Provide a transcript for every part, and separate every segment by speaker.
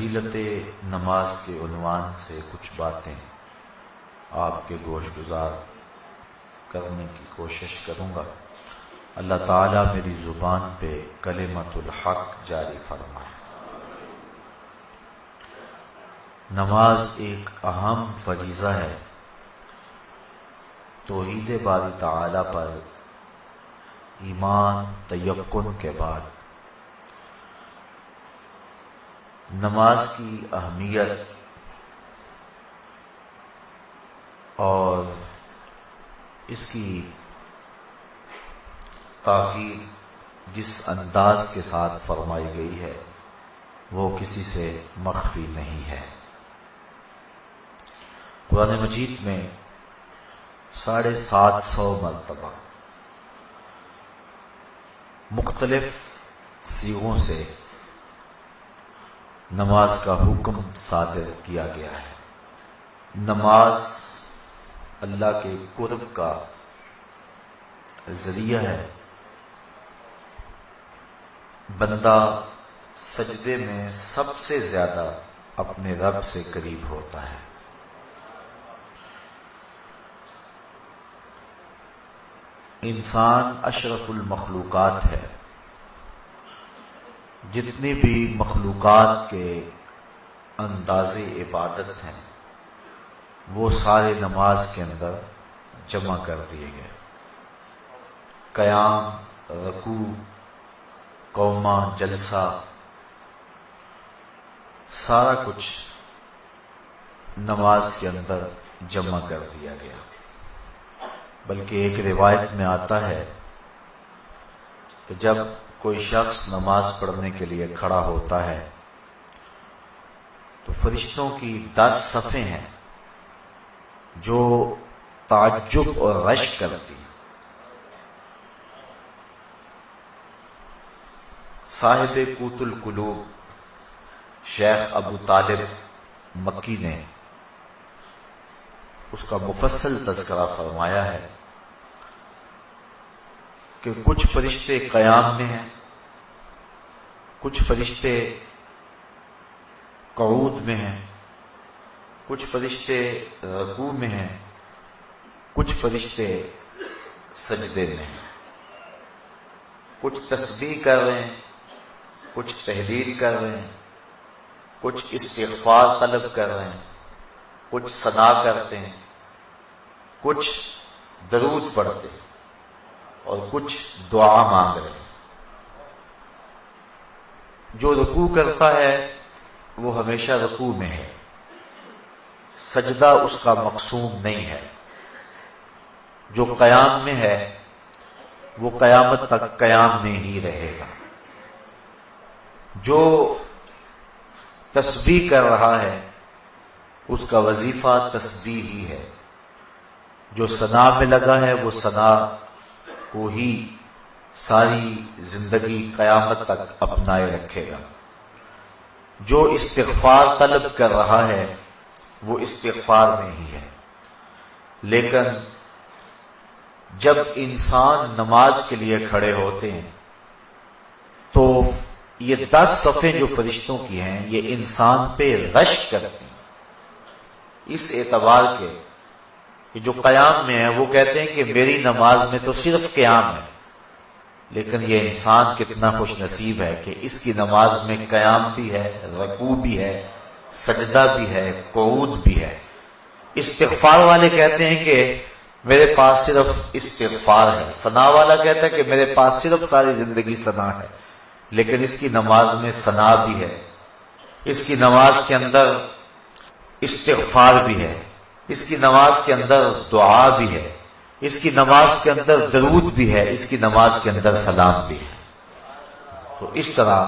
Speaker 1: فضیلت نماز کے عنوان سے کچھ باتیں آپ کے گوش گزار کرنے کی کوشش کروں گا۔ اللہ تعالیٰ میری زبان پہ کلمۃ الحق جاری فرمائے۔ نماز ایک اہم فریضہ ہے۔ توحید باری تعالیٰ پر ایمان تیقن کے بعد نماز کی اہمیت اور اس کی تاکید جس انداز کے ساتھ فرمائی گئی ہے وہ کسی سے مخفی نہیں ہے۔ قرآن مجید میں 750 مرتبہ مختلف صیغوں سے نماز کا حکم صادر کیا گیا ہے۔ نماز اللہ کے قرب کا ذریعہ ہے۔ بندہ سجدے میں سب سے زیادہ اپنے رب سے قریب ہوتا ہے۔ انسان اشرف المخلوقات ہے۔ جتنی بھی مخلوقات کے انداز عبادت ہیں وہ سارے نماز کے اندر جمع کر دیے گئے۔ قیام، رکوع، قومہ، جلسہ، سارا کچھ نماز کے اندر جمع کر دیا گیا۔ بلکہ ایک روایت میں آتا ہے کہ جب کوئی شخص نماز پڑھنے کے لیے کھڑا ہوتا ہے تو فرشتوں کی 10 صفیں ہیں جو تعجب اور رشک کرتی۔ صاحب قوت القلوب شیخ ابو طالب مکی نے اس کا مفصل تذکرہ فرمایا ہے کہ کچھ فرشتے قیام میں ہیں، کچھ فرشتے قعود میں ہیں، کچھ فرشتے رکوع میں ہیں، کچھ فرشتے سجدے میں ہیں۔ کچھ تسبیح کر رہے ہیں، کچھ تحلیل کر رہے ہیں، کچھ استغفار طلب کر رہے ہیں، کچھ ثنا کرتے ہیں، کچھ درود پڑھتے ہیں اور کچھ دعا مانگ رہے ہیں۔ جو رکوع کرتا ہے وہ ہمیشہ رکوع میں ہے، سجدہ اس کا مقصود نہیں ہے۔ جو قیام میں ہے وہ قیامت تک قیام میں ہی رہے گا۔ جو تسبیح کر رہا ہے اس کا وظیفہ تسبیح ہی ہے۔ جو ثنا میں لگا ہے وہ ثنا کو ہی ساری زندگی قیامت تک اپنائے رکھے گا۔ جو استغفار طلب کر رہا ہے وہ استغفار میں ہی ہے۔ لیکن جب انسان نماز کے لیے کھڑے ہوتے ہیں تو یہ 10 صفیں جو فرشتوں کی ہیں یہ انسان پہ رشک کرتی ہیں، اس اعتبار کے کہ جو قیام میں ہے وہ کہتے ہیں کہ میری نماز میں تو صرف قیام ہے، لیکن یہ انسان کتنا خوش نصیب ہے کہ اس کی نماز میں قیام بھی ہے، رکوع بھی ہے، سجدہ بھی ہے، قعود بھی ہے۔ استغفار والے کہتے ہیں کہ میرے پاس صرف استغفار ہے، ثنا والا کہتا ہے کہ میرے پاس صرف ساری زندگی ثنا ہے، لیکن اس کی نماز میں ثنا بھی ہے، اس کی نماز کے اندر استغفار بھی ہے، اس کی نماز کے اندر دعا بھی ہے، اس کی نماز کے اندر درود بھی ہے، اس کی نماز کے اندر سلام بھی ہے۔ تو اس طرح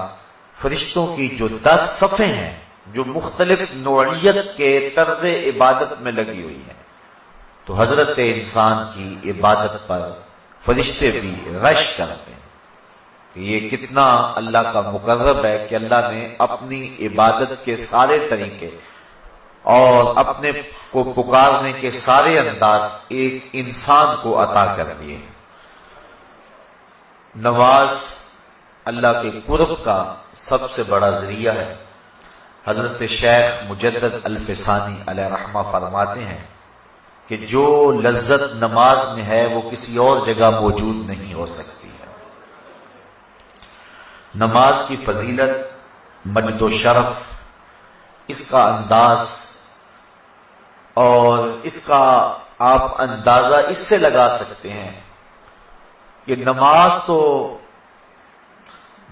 Speaker 1: فرشتوں کی جو 10 صفیں ہیں جو مختلف نوعیت کے طرز عبادت میں لگی ہوئی ہیں، تو حضرت انسان کی عبادت پر فرشتے بھی رشک کرتے ہیں کہ یہ کتنا اللہ کا مقرب ہے کہ اللہ نے اپنی عبادت کے سارے طریقے اور اپنے کو پکارنے کے سارے انداز ایک انسان کو عطا کر دیے۔ نماز اللہ کے قرب کا سب سے بڑا ذریعہ ہے۔ حضرت شیخ مجدد الفسانی علیہ رحمہ فرماتے ہیں کہ جو لذت نماز میں ہے وہ کسی اور جگہ موجود نہیں ہو سکتی ہے۔ نماز کی فضیلت، مجد و شرف، اس کا انداز اور اس کا آپ اندازہ اس سے لگا سکتے ہیں کہ نماز تو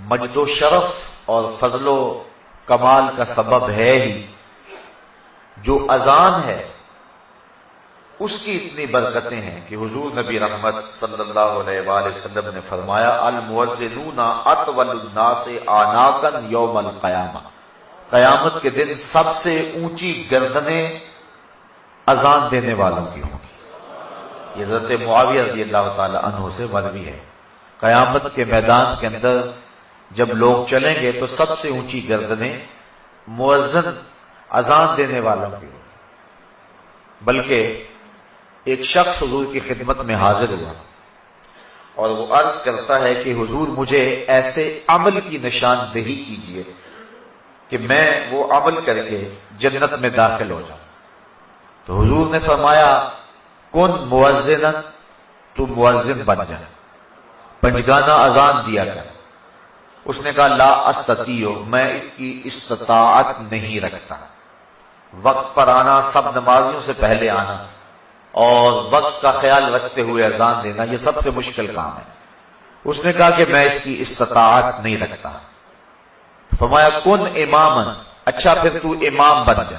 Speaker 1: مجد و شرف اور فضل و کمال کا سبب ہے ہی، جو اذان ہے اس کی اتنی برکتیں ہیں کہ حضور نبی رحمت صلی اللہ علیہ وآلہ وسلم نے فرمایا المؤذنون اطول الناس اعناقا یوم القیامہ، قیامت کے دن سب سے اونچی گردنیں اذان دینے والوں کی ہوں گی۔ یہ حضرت معاویہ رضی اللہ تعالی عنہ سے مروی ہے۔ قیامت کے میدان کے اندر جب لوگ چلیں گے تو سب سے اونچی گردنیں مؤذن اذان دینے والوں کی ہوں گی۔ بلکہ ایک شخص حضور کی خدمت میں حاضر ہوا اور وہ عرض کرتا ہے کہ حضور مجھے ایسے عمل کی نشاندہی کیجیے کہ میں وہ عمل کر کے جنت میں داخل ہو جاؤں۔ تو حضور نے فرمایا کن مؤذنا، تو مؤذن بن جا، پنجگانہ اذان دیا کر۔ اس نے کہا لا استطیع، میں اس کی استطاعت نہیں رکھتا۔ وقت پر آنا، سب نمازیوں سے پہلے آنا اور وقت کا خیال رکھتے ہوئے اذان دینا، یہ سب سے مشکل کام ہے۔ اس نے کہا کہ میں اس کی استطاعت نہیں رکھتا۔ فرمایا کن اماما، اچھا پھر تو امام بن جا۔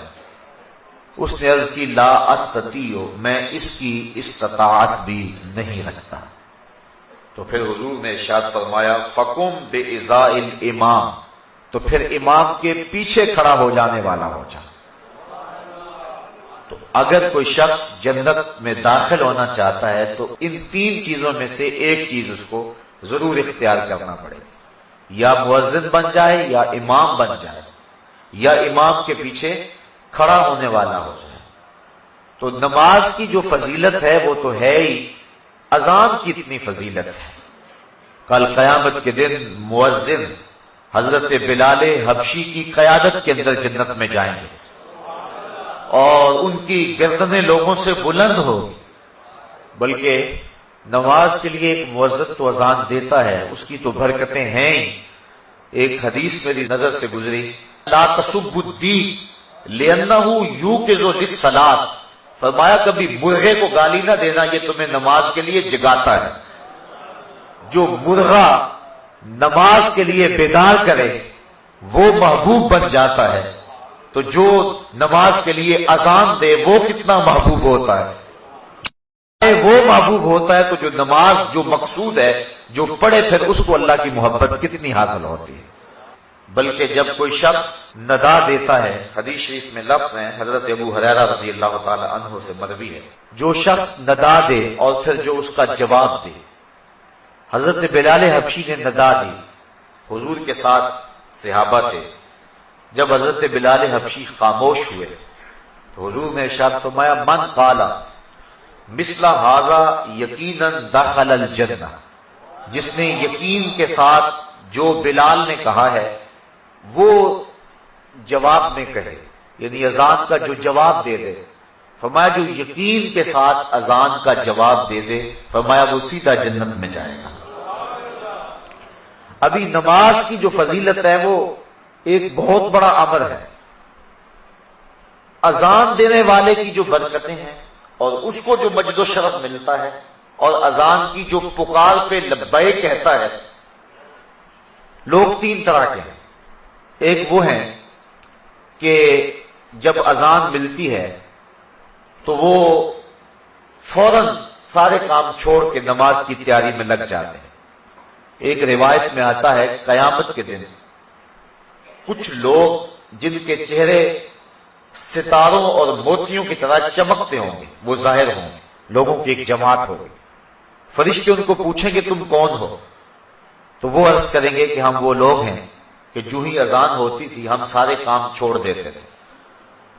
Speaker 1: اس نے عرض کی لا استطیع، میں اس کی استطاعت بھی نہیں رکھتا۔ تو پھر حضور نے ارشاد فرمایا فقم بإزاء الامام، تو پھر امام کے پیچھے کھڑا ہو جانے والا ہو جا۔ تو اگر کوئی شخص جنت میں داخل ہونا چاہتا ہے تو ان تین چیزوں میں سے ایک چیز اس کو ضرور اختیار کرنا پڑے گی، یا مؤذن بن جائے، یا امام بن جائے، یا امام کے پیچھے کھڑا ہونے والا ہو جائے۔ تو نماز کی جو فضیلت ہے وہ تو ہے ہی، اذان کی اتنی فضیلت ہے۔ کل قیامت کے دن مؤذن حضرت بلال حبشی کی قیادت کے اندر جنت میں جائیں گے اور ان کی گردنیں لوگوں سے بلند ہوگی۔ بلکہ نماز کے لیے ایک مؤذن تو اذان دیتا ہے، اس کی تو برکتیں ہیں ہی۔ ایک حدیث میری نظر سے گزری، لا تسبوا الدیک لأنہ یوقظ للصلاۃ، فرمایا کبھی مرغے کو گالی نہ دینا، یہ تمہیں نماز کے لیے جگاتا ہے۔ جو مرغا نماز کے لیے بیدار کرے وہ محبوب بن جاتا ہے، تو جو نماز کے لیے اذان دے وہ کتنا محبوب ہوتا ہے۔ وہ محبوب ہوتا ہے تو جو نماز جو مقصود ہے، جو پڑھے پھر اس کو اللہ کی محبت کتنی حاصل ہوتی ہے۔ بلکہ جب کوئی شخص ندا دیتا ہے، حدیث شریف میں لفظ ہیں حضرت ابو ہریرہ رضی اللہ تعالی عنہ سے مروی ہے، جو شخص ندا دے اور پھر جو اس کا جواب دے۔ حضرت بلال حبشی نے ندا دی، حضور کے ساتھ صحابہ تھے۔ جب حضرت بلال حبشی خاموش ہوئے تو حضور نے ارشاد فرمایا من قال مثل ھذا یقینا دخل الجنہ، جس نے یقین کے ساتھ جو بلال نے کہا ہے وہ جواب میں کہے، یعنی اذان کا جو جواب دے دے، فرمایا جو یقین کے ساتھ اذان کا جواب دے دے، فرمایا وہ سیدھا جنت میں جائے گا۔ ابھی نماز کی جو فضیلت ہے وہ ایک بہت بڑا امر ہے۔ اذان دینے والے کی جو برکتیں ہیں اور اس کو جو مجد و شرف ملتا ہے، اور اذان کی جو پکار پہ لبیک کہتا ہے، لوگ تین طرح کے ہیں۔ ایک وہ ہیں کہ جب اذان ملتی ہے تو وہ فوراً سارے کام چھوڑ کے نماز کی تیاری میں لگ جاتے ہیں۔ ایک روایت میں آتا ہے قیامت کے دن کچھ لوگ جن کے چہرے ستاروں اور موتیوں کی طرح چمکتے ہوں گے وہ ظاہر ہوں گے، لوگوں کی ایک جماعت ہوگی۔ فرشتے ان کو پوچھیں گے تم کون ہو؟ تو وہ عرض کریں گے کہ ہم وہ لوگ ہیں کہ جو ہی اذان ہوتی تھی ہم سارے کام چھوڑ دیتے تھے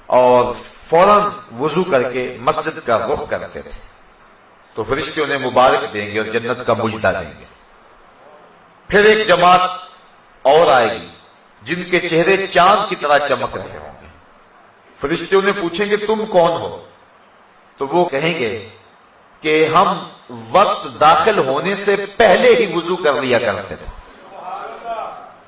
Speaker 1: اور فوراً وضو کر کے مسجد کا رخ کرتے تھے۔ تو فرشتے انہیں مبارک دیں گے اور جنت کا مجدہ دیں گے۔ پھر ایک جماعت اور آئے گی جن کے چہرے چاند کی طرح چمک رہے ہوں گے۔ فرشتے انہیں پوچھیں گے تم کون ہو؟ تو وہ کہیں گے کہ ہم وقت داخل ہونے سے پہلے ہی وضو کر لیا کرتے تھے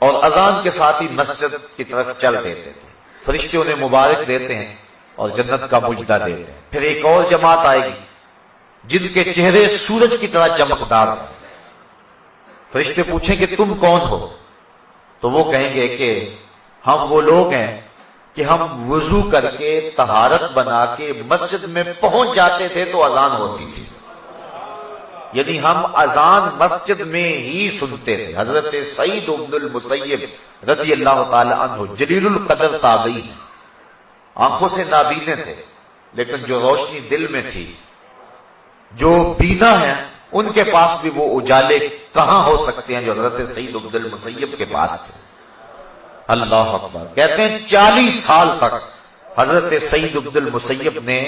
Speaker 1: اور اذان کے ساتھ ہی مسجد کی طرف چل دیتے تھے۔ فرشتے انہیں مبارک دیتے ہیں اور جنت کا مجدہ دیتے ہیں۔ پھر ایک اور جماعت آئے گی جن کے چہرے سورج کی طرح چمکدار ہیں۔ فرشتے پوچھیں کہ تم کون ہو؟ تو وہ کہیں گے کہ ہم وہ لوگ ہیں کہ ہم وضو کر کے طہارت بنا کے مسجد میں پہنچ جاتے تھے تو اذان ہوتی تھی، یعنی ہم اذان مسجد میں ہی سنتے تھے۔ حضرت سعید بن المسیب رضی اللہ تعالی عنہ جلیل القدر تابعی ہیں، آنکھوں سے نابینے تھے لیکن جو روشنی دل میں تھی، جو بینا ہے ان کے پاس بھی وہ اجالے کہاں ہو سکتے ہیں جو حضرت سعید بن المسیب کے پاس تھے۔ اللہ اکبر۔ کہتے ہیں 40 سال تک حضرت سعید بن المسیب نے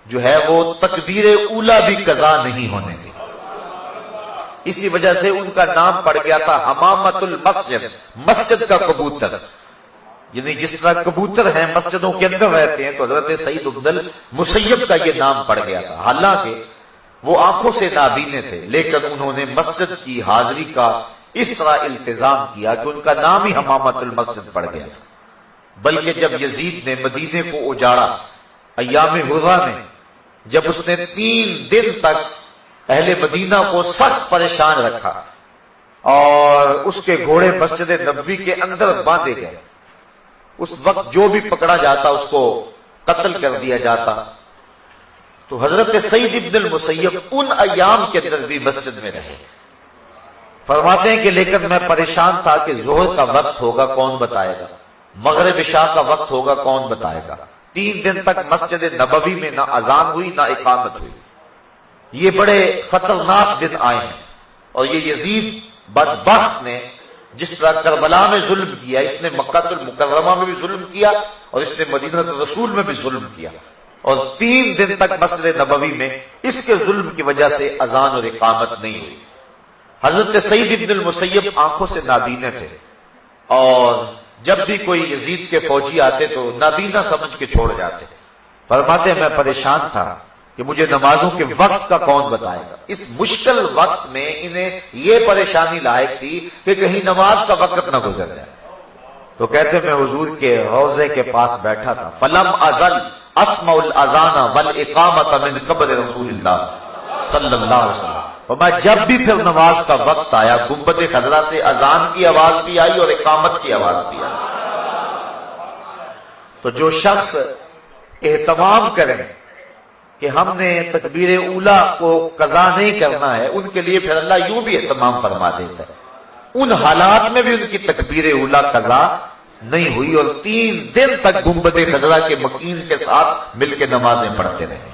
Speaker 1: جو ہے وہ تکبیر اولا بھی قضا نہیں ہونے دی، اسی وجہ سے ان کا نام پڑ گیا تھا حمامت المسجد، مسجد کا کبوتر، یعنی جس طرح کبوتر ہیں مسجدوں کے اندر رہتے ہیں تو حضرت سعید بن المسیب کا یہ نام پڑ گیا تھا۔ حالانکہ وہ آنکھوں سے نابینے تھے لیکن انہوں نے مسجد کی حاضری کا اس طرح التزام کیا کہ ان کا نام ہی حمامت المسجد پڑ گیا تھا۔ بلکہ جب یزید نے مدینے کو اجاڑا ایام حرہ میں، جب اس نے 3 دن تک اہل مدینہ کو سخت پریشان رکھا اور اس کے گھوڑے مسجد نبوی کے اندر باندھے گئے، اس وقت جو بھی پکڑا جاتا اس کو قتل کر دیا جاتا، تو حضرت سعید بن المسیب ان ایام کے اندر بھی مسجد میں رہے۔ فرماتے ہیں کہ لیکن میں پریشان تھا کہ ظہر کا وقت ہوگا کون بتائے گا، مغرب عشاء کا وقت ہوگا کون بتائے گا۔ 3 دن تک مسجد نبوی میں نہ اذان ہوئی نہ اقامت ہوئی۔ یہ بڑے خطرناک دن آئے ہیں، اور یہ یزید بدبخت نے جس طرح کربلا میں ظلم کیا، اس نے مکہ المکرمہ میں بھی ظلم کیا اور اس نے مدینہ رسول میں بھی ظلم کیا، اور 3 دن تک مسجد نبوی میں اس کے ظلم کی وجہ سے اذان اور اقامت نہیں ہوئی۔ حضرت سعید بن المسیب آنکھوں سے نابینے تھے، اور جب بھی کوئی یزید کے فوجی آتے تو نابینا سمجھ کے چھوڑ جاتے۔ فرماتے ہیں میں پریشان تھا کہ مجھے نمازوں کے وقت کا کون بتائے گا۔ اس مشکل وقت میں انہیں یہ پریشانی لاحق تھی کہ کہیں نماز کا وقت نہ گزر جائے۔ تو کہتے میں حضور کے روضے کے پاس بیٹھا تھا، فلم ازل اسمع الاذان والاقامۃ من قبر رسول اللہ صلی اللہ علیہ وسلم۔ اور میں جب بھی پھر نماز کا وقت آیا، گنبد خضرا سے اذان کی آواز بھی آئی اور اقامت کی آواز بھی آئی۔ تو جو شخص اہتمام کریں کہ ہم نے تکبیر اولا کو قضا نہیں کرنا ہے، ان کے لیے پھر اللہ یوں بھی اہتمام فرما دیتا ہے۔ ان حالات میں بھی ان کی تکبیر اولا قضا نہیں ہوئی اور 3 دن تک گنبد خضرا کے مکین کے ساتھ مل کے نمازیں پڑھتے رہے۔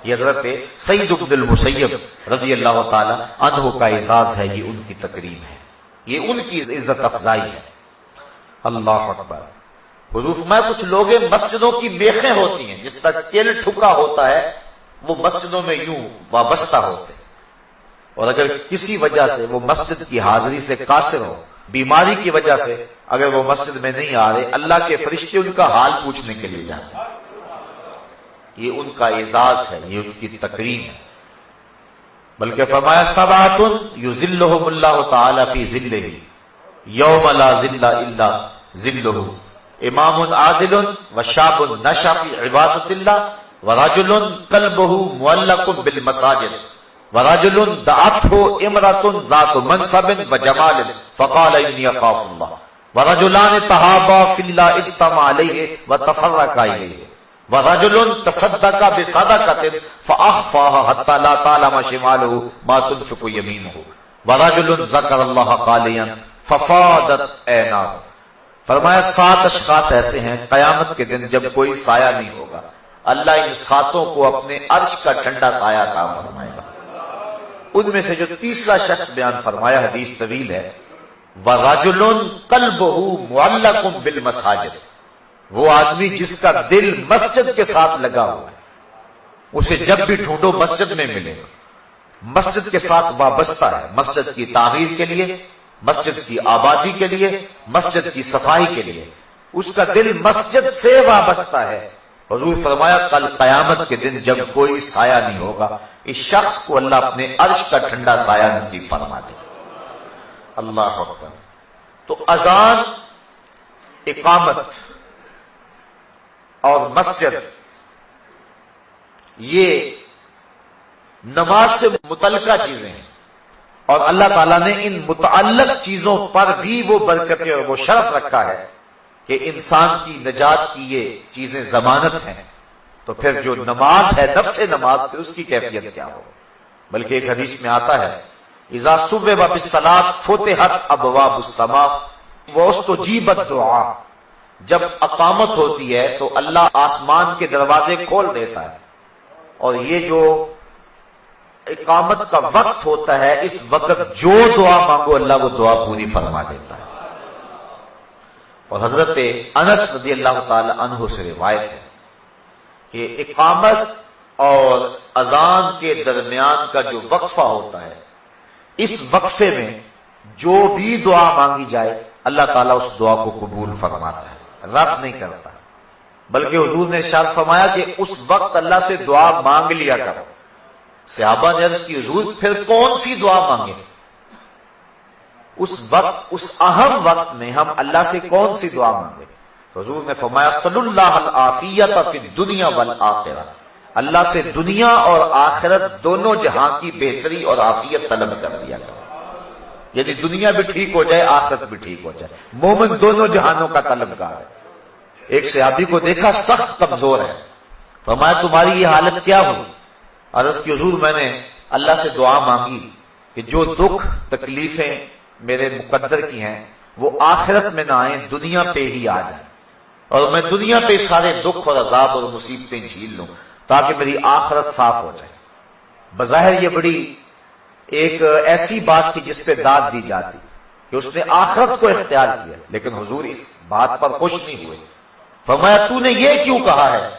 Speaker 1: یہ حضرت سعید بن المسیب رضی اللہ تعالی عنہ کا اعزاز ہے، یہ ان کی تکریم ہے، یہ ان کی عزت افزائی ہے۔ اللہ اکبر۔ حضور فرمایا کچھ لوگ مسجدوں کی میخیں ہوتی ہیں، جس طرح کیل ٹھکا ہوتا ہے وہ مسجدوں میں یوں وابستہ ہوتے، اور اگر کسی وجہ سے وہ مسجد کی حاضری سے قاصر ہو، بیماری کی وجہ سے اگر وہ مسجد میں نہیں آ رہے، اللہ کے فرشتے ان کا حال پوچھنے کے لیے جاتے ہیں۔ یہ ان کا اعزاز ہے، یہ ان کی تکریم ہے۔ بلکہ فرمایا سبعۃ یظلھم اللہ تعالی فی ظلہ یوم لا ظل الا ظلہ، امام عادل وشاب نشأ فی عبادۃ اللہ ورجل قلبہ معلق بالمساجد ورجل دعته امرأة ذات منصب وجمال فقال انی اخاف اللہ ورجلان تحابا فی اللہ اجتمعا علیہ وتفرقا الیہ ورجل تصدق بصدقۃ فاخفاها حتى لا تعلم شماله ما تنفق يمينه ورجل ذکر اللہ خالیا ففاضت عیناہ۔ فرمایا 7 اشخاص ایسے ہیں قیامت کے دن جب کوئی سایہ نہیں ہوگا، اللہ ان 7 کو اپنے عرش کا ٹھنڈا سایہ عطا فرمائے گا۔ ان میں سے جو تیسرا شخص بیان فرمایا، حدیث طویل ہے، وَرَجُلٌ قَلْبُهُ مُعَلَّقٌ بِالْمَسَاجِدِ، وہ آدمی جس کا دل مسجد کے ساتھ لگا ہوا ہے، اسے جب بھی ڈھونڈو مسجد میں ملے گا، مسجد کے ساتھ وابستہ ہے، مسجد کی تعمیر کے لیے، مسجد کی آبادی کے لیے، مسجد کی صفائی کے لیے، اس کا دل مسجد سے وابستہ ہے۔ حضور فرمایا کل قیامت کے دن جب کوئی سایہ نہیں ہوگا، اس شخص کو اللہ اپنے عرش کا ٹھنڈا سایہ نصیب فرما دے۔ اللہ اکبر۔ تو اذان، اقامت اور مسجد یہ نماز سے متعلقہ چیزیں ہیں، اور اللہ تعالیٰ نے ان متعلق چیزوں پر بھی وہ برکتیں اور وہ شرف رکھا ہے کہ انسان کی نجات کی یہ چیزیں ضمانت ہیں، تو پھر جو نماز ہے، نفس نماز، پھر اس کی کیفیت کیا ہو؟ بلکہ ایک حدیث میں آتا ہے اذا صبب بالصلاۃ فتحت ابواب السماء واستجیبت دعاء، جب اقامت ہوتی ہے تو اللہ آسمان کے دروازے کھول دیتا ہے، اور یہ جو اقامت کا وقت ہوتا ہے اس وقت جو دعا مانگو اللہ وہ دعا پوری فرما دیتا ہے۔ اور حضرت انس رضی اللہ تعالی عنہ سے روایت ہے کہ اقامت اور اذان کے درمیان کا جو وقفہ ہوتا ہے، اس وقفے میں جو بھی دعا مانگی جائے اللہ تعالیٰ اس دعا کو قبول فرماتا ہے، رد نہیں کرتا۔ بلکہ حضور نے ارشاد فرمایا کہ اس وقت اللہ سے دعا مانگ لیا کرو۔ صحابہ نے عرض کی حضور پھر کون سی دعا مانگے؟ اس وقت، اس اہم وقت میں ہم اللہ سے کون سی دعا مانگے؟ حضور نے فرمایا صلی اللہ العافیۃ فی الدنیا والآخرہ، اللہ سے دنیا اور آخرت دونوں جہاں کی بہتری اور عافیت طلب کر لیا کرو، یعنی دنیا بھی ٹھیک ہو جائے، آخرت بھی ٹھیک ہو جائے۔ مومن دونوں جہانوں کا طلبگار ہے۔ ایک صحابی کو دیکھا سخت کمزور ہے، فرمایا تمہاری یہ حالت کیا ہوئی؟ عرض کی حضور میں نے اللہ سے دعا مانگی کہ جو دکھ تکلیفیں میرے مقدر کی ہیں وہ آخرت میں نہ آئیں، دنیا پہ ہی آ جائیں، اور میں دنیا پہ سارے دکھ اور عذاب اور مصیبتیں جھیل لوں تاکہ میری آخرت صاف ہو جائے۔ بظاہر یہ بڑی ایک ایسی بات تھی جس پہ داد دی جاتی کہ اس نے آخرت کو اختیار کیا، لیکن حضور اس بات پر خوش نہیں ہوئے۔ فرمایا تو نے یہ کیوں کہا ہے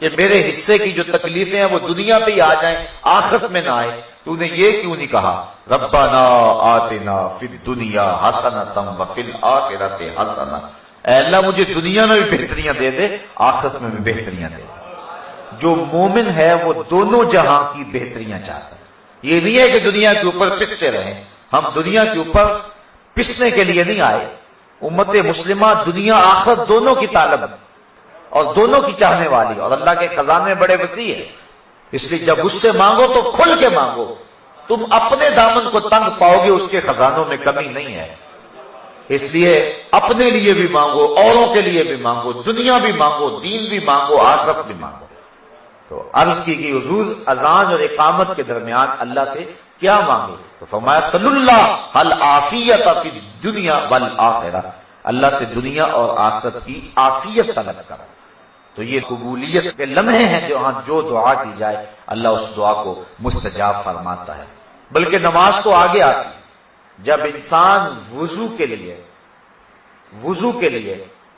Speaker 1: کہ میرے حصے کی جو تکلیفیں ہیں وہ دنیا پہ ہی آ جائیں، آخرت میں نہ آئے؟ تو نے یہ کیوں نہیں کہا ربنا آتنا فی الدنیا حسنۃ وفی الآخرۃ حسنۃ، اے اللہ مجھے دنیا میں بھی بہتریاں دے دے، آخرت میں بھی بہتریاں دے دے۔ جو مومن ہے وہ دونوں جہاں کی بہتریاں چاہتا ہے۔ یہ نہیں ہے کہ دنیا کے اوپر پستے رہیں، ہم دنیا کے اوپر پسنے کے لیے نہیں آئے۔ امت مسلمہ دنیا آخرت دونوں کی طالب اور دونوں کی چاہنے والی، اور اللہ کے خزانے بڑے وسیع ہیں، اس لیے جب اس سے مانگو تو کھل کے مانگو، تم اپنے دامن کو تنگ پاؤ گے، اس کے خزانوں میں کمی نہیں ہے۔ اس لیے اپنے لیے بھی مانگو، اوروں کے لیے بھی مانگو، دنیا بھی مانگو، دین بھی مانگو، آخرت بھی مانگو۔ تو عرض کی کہ حضور اذان اور اقامت کے درمیان اللہ سے کیا مانگے؟ تو فرمایا صلی اللہ العافیۃ فی الدنیا والآخرہ، اللہ سے دنیا اور آخرت کی عافیت طلب کرو۔ تو یہ قبولیت کے لمحے ہیں جہاں جو دعا کی جائے اللہ اس دعا کو مستجاب فرماتا ہے۔ بلکہ نماز تو آگے آتی ہے، جب انسان وضو کے لیے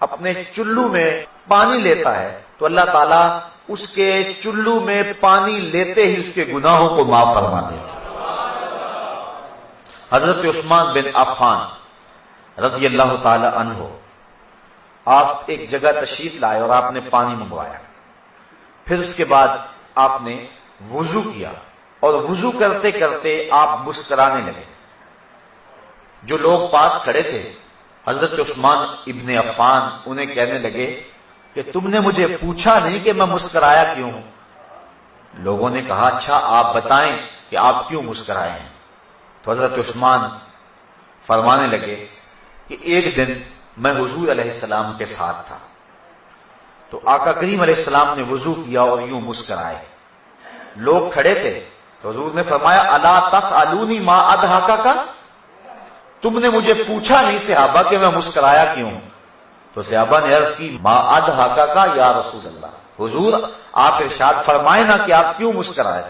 Speaker 1: اپنے چلو میں پانی لیتا ہے تو اللہ تعالیٰ اس کے چلو میں پانی لیتے ہی اس کے گناہوں کو معاف فرما دیتا ہے۔ حضرت عثمان بن عفان رضی اللہ تعالی عنہ، آپ ایک جگہ تشریف لائے اور آپ نے پانی منگوایا، پھر اس کے بعد آپ نے وضو کیا، اور وضو کرتے کرتے آپ مسکرانے لگے۔ جو لوگ پاس کھڑے تھے حضرت عثمان ابن عفان انہیں کہنے لگے کہ تم نے مجھے پوچھا نہیں کہ میں مسکرایا کیوں؟ لوگوں نے کہا اچھا آپ بتائیں کہ آپ کیوں مسکرائے ہیں؟ تو حضرت عثمان فرمانے لگے کہ ایک دن میں حضور علیہ السلام کے ساتھ تھا، تو آقا کریم علیہ السلام نے وضو کیا اور یوں مسکرائے، لوگ کھڑے تھے، تو حضور نے فرمایا الا تسألونی ما اضحکک، تم نے مجھے پوچھا نہیں صحابہ کہ میں مسکرایا کیوں؟ تو صحابہ نے عرض کی ما اضحکک یا رسول اللہ، حضور آپ ارشاد فرمائے نا کہ آپ کیوں مسکرائے؟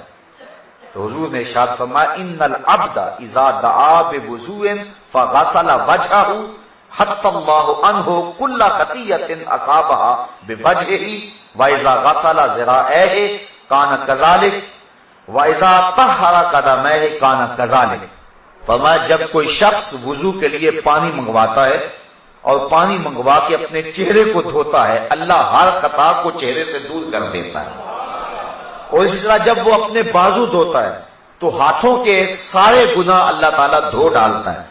Speaker 1: تو حضور نے ارشاد فرمایا ان العبد اذا دعا بوضوء فغسل وجهه حتى الله عنه كل خطيئة اصابها بوجهه واذا غسل ذراعيه كان كذلك واذا طهر قدميه كان كذلك فرمایا جب کوئی شخص وضو کے لیے پانی منگواتا ہے اور پانی منگوا کے اپنے چہرے کو دھوتا ہے، اللہ ہر خطا کو چہرے سے دور کر دیتا ہے. اور اسی طرح جب وہ اپنے بازو دھوتا ہے تو ہاتھوں کے سارے گناہ اللہ تعالیٰ دھو ڈالتا ہے.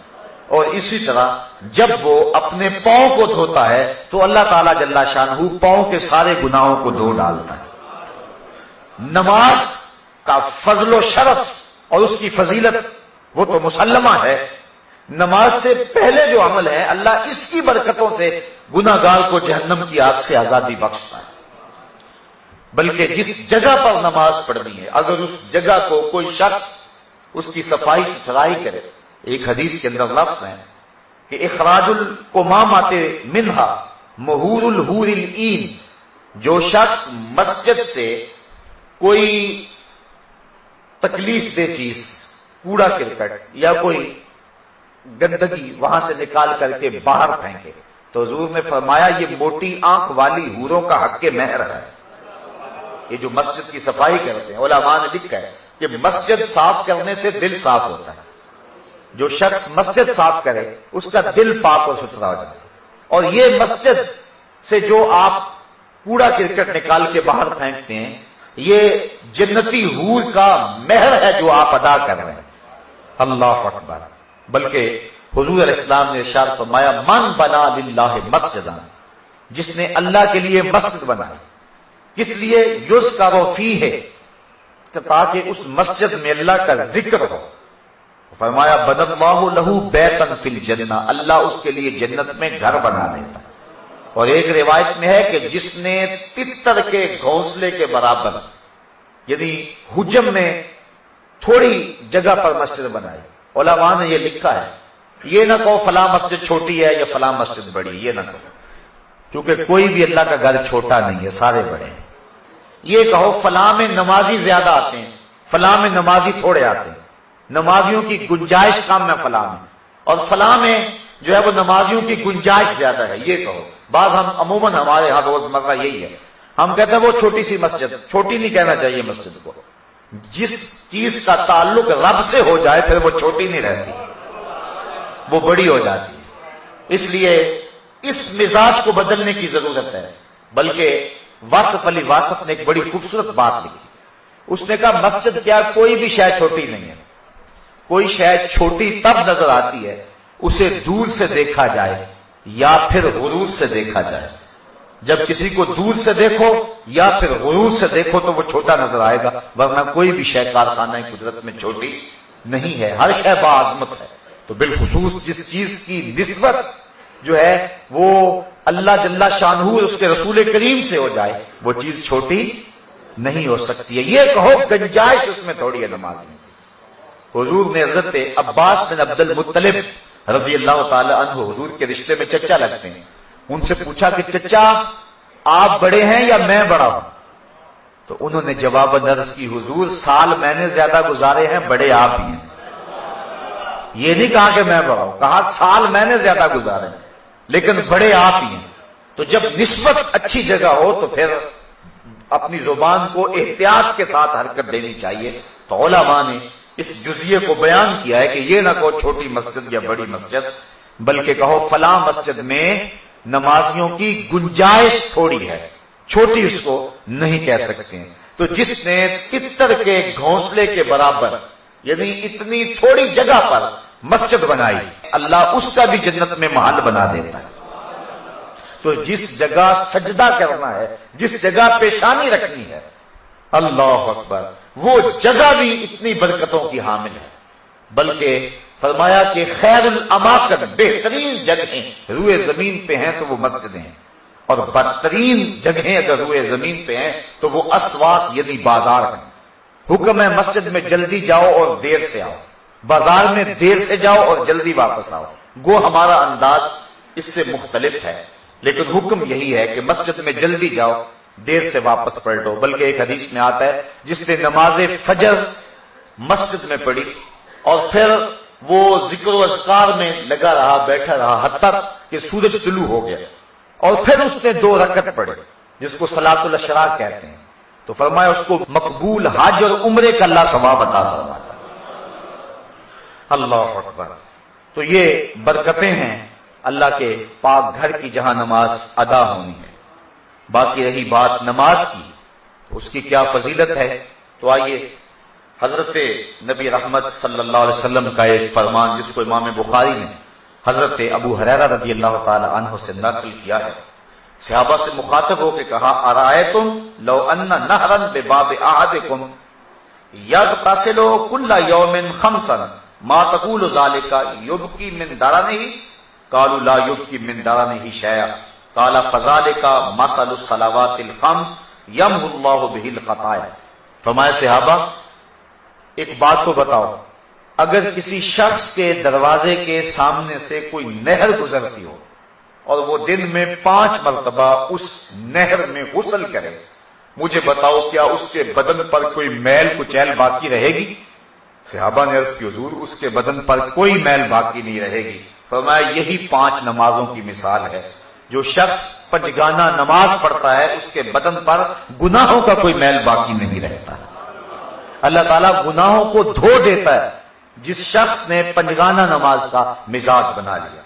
Speaker 1: اور اسی طرح جب وہ اپنے پاؤں کو دھوتا ہے تو اللہ تعالیٰ جل شانہ پاؤں کے سارے گناہوں کو دھو ڈالتا ہے. نماز کا فضل و شرف اور اس کی فضیلت وہ تو مسلمہ ہے. نماز سے پہلے جو عمل ہے اللہ اس کی برکتوں سے گناہ گار کو جہنم کی آگ سے آزادی بخشتا ہے. بلکہ جس جگہ پر نماز پڑھنی ہے اگر اس جگہ کو کوئی شخص اس کی صفائی ستھرائی کرے، ایک حدیث کے اندر لفظ ہے کہ اخراج القمامات منہا مہور الحور العین، جو شخص مسجد سے کوئی تکلیف دہ چیز، کوڑا کرکٹ یا کوئی گندگی وہاں سے نکال کر کے باہر پھینکے تو حضور نے فرمایا یہ موٹی آنکھ والی حوروں کا حق مہر ہے. یہ جو مسجد کی صفائی کرتے ہیں، علماء نے لکھا ہے کہ مسجد صاف کرنے سے دل صاف ہوتا ہے. جو شخص مسجد صاف کرے اس کا دل پاک اور ستھرا ہو جاتا ہے. اور یہ مسجد سے جو آپ کوڑا کرکٹ نکال کے باہر پھینکتے ہیں یہ جنتی حور کا مہر ہے جو آپ ادا کر رہے ہیں. اللہ اکبر. بلکہ حضور علیہ السلام نے ارشاد فرمایا من بنا للہ مسجدا، جس نے اللہ کے لیے مسجد بنائی، کس لیے یذکر فیہ، تاکہ اس مسجد میں اللہ کا ذکر ہو. فرمایا بنى اللہ لہ بیتا فی الجنہ، اللہ اس کے لیے جنت میں گھر بنا دیتا. اور ایک روایت میں ہے کہ جس نے تتر کے گھونسلے کے برابر یعنی حجم میں تھوڑی جگہ پر مسجد بنائی. علماء نے یہ لکھا ہے یہ نہ کہو فلاں مسجد چھوٹی ہے یا فلاں مسجد بڑی، یہ نہ کہو، کیونکہ کوئی بھی اللہ کا گھر چھوٹا نہیں ہے، سارے بڑے ہیں. یہ کہو فلاں میں نمازی زیادہ آتے ہیں، فلاں میں نمازی تھوڑے آتے ہیں، نمازیوں کی گنجائش کام میں فلاں میں، اور فلاں میں جو ہے وہ نمازیوں کی گنجائش زیادہ ہے، یہ کہو. بعض ہم عموماً ہمارے ہاں روزمرہ یہی ہے، ہم کہتے ہیں وہ چھوٹی سی مسجد، چھوٹی نہیں کہنا چاہیے مسجد کو. جس چیز کا تعلق رب سے ہو جائے پھر وہ چھوٹی نہیں رہتی، وہ بڑی ہو جاتی ہے. اس لیے اس مزاج کو بدلنے کی ضرورت ہے. بلکہ واصف علی واصف نے ایک بڑی خوبصورت بات لکھی. اس نے کہا مسجد کیا کوئی بھی شے چھوٹی نہیں ہے، کوئی شے چھوٹی تب نظر آتی ہے اسے دور سے دیکھا جائے یا پھر غرور سے دیکھا جائے. جب کسی کو دور سے دیکھو یا پھر غرور سے دیکھو تو وہ چھوٹا نظر آئے گا، ورنہ کوئی بھی شے کارخانہ قدرت میں چھوٹی نہیں ہے، ہر شے باعظمت ہے. تو بالخصوص جس چیز کی نسبت جو ہے وہ اللہ جل شانہ اس کے رسول کریم سے ہو جائے وہ چیز چھوٹی نہیں ہو سکتی ہے. یہ کہو گنجائش اس میں تھوڑی ہے نماز میں. حضور نے حضرت عباس بن عبد المطلب رضی اللہ تعالی عنہ حضور کے رشتے میں چچا لگتے ہیں، ان سے پوچھا کہ چچا آپ بڑے ہیں یا میں بڑا ہوں؟ تو انہوں نے جواب عرض کی حضور سال میں نے زیادہ گزارے ہیں، بڑے آپ ہی ہیں. یہ نہیں کہا کہ میں بڑا ہوں، کہا سال میں نے زیادہ گزارے ہیں لیکن بڑے آپ ہی ہیں. تو جب نسبت اچھی جگہ ہو تو پھر اپنی زبان کو احتیاط کے ساتھ حرکت دینی چاہیے. تو علماء نے اس جزیے کو بیان کیا ہے کہ یہ نہ کہو چھوٹی مسجد یا بڑی مسجد، بلکہ کہو فلاں مسجد میں نمازیوں کی گنجائش تھوڑی ہے، چھوٹی اس کو نہیں کہہ سکتے ہیں. تو جس نے تتر کے گھونسلے کے برابر یعنی اتنی تھوڑی جگہ پر مسجد بنائی اللہ اس کا بھی جنت میں محل بنا دیتا ہے. تو جس جگہ سجدہ کرنا ہے، جس جگہ پیشانی رکھنی ہے، اللہ اکبر، وہ جگہ بھی اتنی برکتوں کی حامل ہے. بلکہ فرمایا کہ خیر الاماکن، بہترین جگہیں روئے زمین پہ ہیں تو وہ مسجدیں ہیں، اور بدترین جگہیں اگر روئے زمین پہ ہیں تو وہ اسواق یعنی بازار ہیں. حکم ہے مسجد میں جلدی جاؤ اور دیر سے آؤ، بازار میں دیر سے جاؤ اور جلدی واپس آؤ. گو ہمارا انداز اس سے مختلف ہے لیکن حکم یہی ہے کہ مسجد میں جلدی جاؤ، دیر سے واپس پلٹو. بلکہ ایک حدیث میں آتا ہے جس نے نماز فجر مسجد میں پڑھی اور پھر وہ ذکر و اذکار میں لگا رہا، بیٹھا رہا حتیٰ کہ سورج طلوع ہو گیا، اور پھر اس نے 2 رکعت پڑھے جس کو صلاۃ الاشراق کہتے ہیں، تو فرمایا اس کو مقبول حج اور عمرے کا اللہ ثواب عطا فرماتا. اللہ اکبر۔ تو یہ برکتیں ہیں اللہ کے پاک گھر کی جہاں نماز ادا ہونی ہے۔ باقی رہی بات نماز کی، اس کی کیا فضیلت ہے، تو آئیے حضرت نبی رحمت صلی اللہ علیہ وسلم کا ایک فرمان جس کو امام بخاری نے حضرت ابو ہریرہ رضی اللہ تعالی عنہ سے نقل کیا ہے، صحابہ سے مخاطب ہو کے کہا ارائیتم لو ان نہرا بباب احدکم یغتسل کل یوم خمسا ما تقول ذلك یبکی من درنہ قالوا لا یبکی من درنہ شیئا قال فذلك مثل الصلوات الخمس یمحو اللہ بہ الخطایا۔ فرمایا صحابہ ایک بات تو بتاؤ، اگر کسی شخص کے دروازے کے سامنے سے کوئی نہر گزرتی ہو اور وہ دن میں 5 مرتبہ اس نہر میں غسل کرے، مجھے بتاؤ کیا اس کے بدن پر کوئی میل کچیل باقی رہے گی؟ صحابہ نے عرض کی حضور اس کے بدن پر کوئی میل باقی نہیں رہے گی۔ فرمایا یہی 5 نمازوں کی مثال ہے، جو شخص پنجگانہ نماز پڑھتا ہے اس کے بدن پر گناہوں کا کوئی میل باقی نہیں رہتا۔ اللہ تعالیٰ گناہوں کو دھو دیتا ہے جس شخص نے پنجگانہ نماز کا مزاج بنا لیا۔